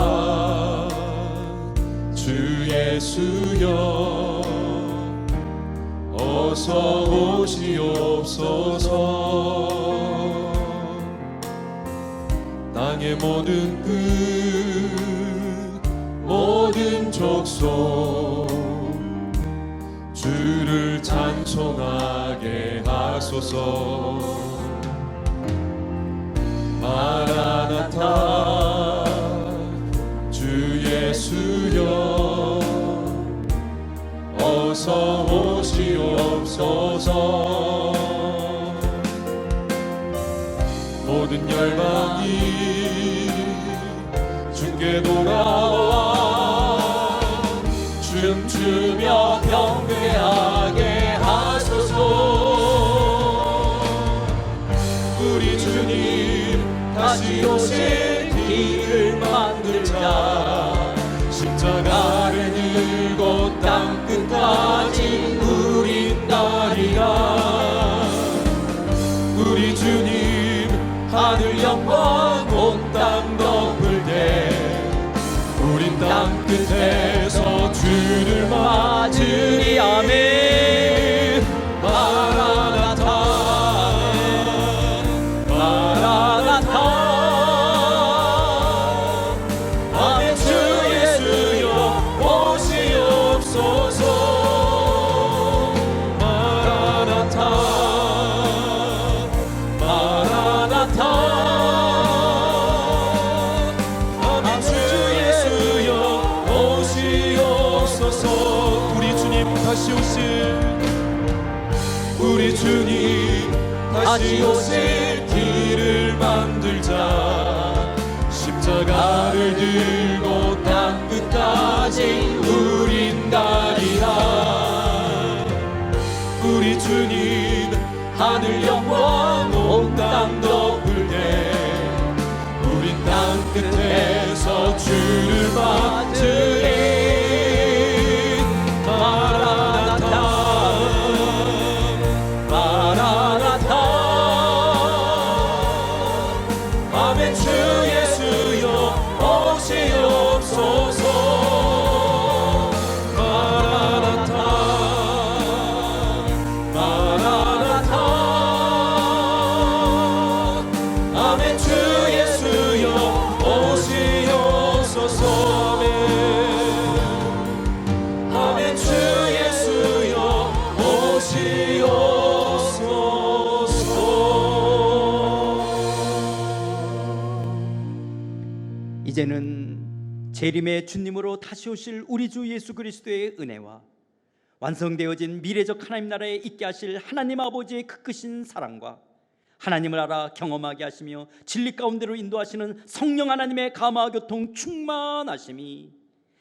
주 예수여 어서 오시옵소서. 땅의 모든 끝 모든 족속 주를 찬송하게 하소서. 마라나타 주 예수여 어서 오시옵소서. 모든 열방이 주께 돌아와 춤추며 경배하게 하소서. 우리 주님 다시 오실 길을 만들자. 십자가를 들고 땅 끝까지 우린 가리라. 우리 주님 하늘 영광 온 땅 덮을 때 우린 땅 끝에서 주를 맞으리. 아멘. 마라나타 마라나타 아멘 주 예수여 오시옵소서. 마라나타 마라나타 아멘 주 예수여 오시옵소서. 우리 주님 다시 오실 우리 주님 다시 오실 길을 만들자. 십자가를 들고 땅 끝까지 우린 가리라. 우리 주님 하늘 영광 온 땅 덮을 때 우린 땅 끝에서 주를 맞으리. 마라나타 마라나타 아멘 주 예수여 오시옵소서. 이제는 재림의 주님으로 다시 오실 우리 주 예수 그리스도의 은혜와 완성되어진 미래적 하나님 나라에 있게 하실 하나님 아버지의 그 크신 사랑과 하나님을 알아 경험하게 하시며 진리 가운데로 인도하시는 성령 하나님의 감화 교통 충만하심이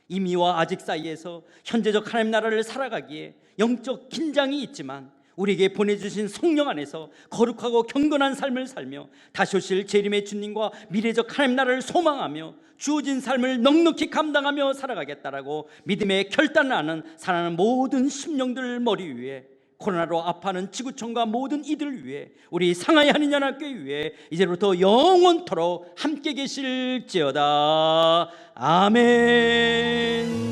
이미와 아직 사이에서 현재적 하나님 나라를 살아가기에 영적 긴장이 있지만 우리에게 보내주신 성령 안에서 거룩하고 경건한 삶을 살며 다시 오실 재림의 주님과 미래적 하나님 나라를 소망하며 주어진 삶을 넉넉히 감당하며 살아가겠다라고 믿음의 결단을 하는 사랑하는 모든 심령들 머리 위에 코로나로 아파하는 지구촌과 모든 이들 위해 우리 상하이 한인연합교회 위해 이제부터 영원토록 함께 계실지어다. 아멘.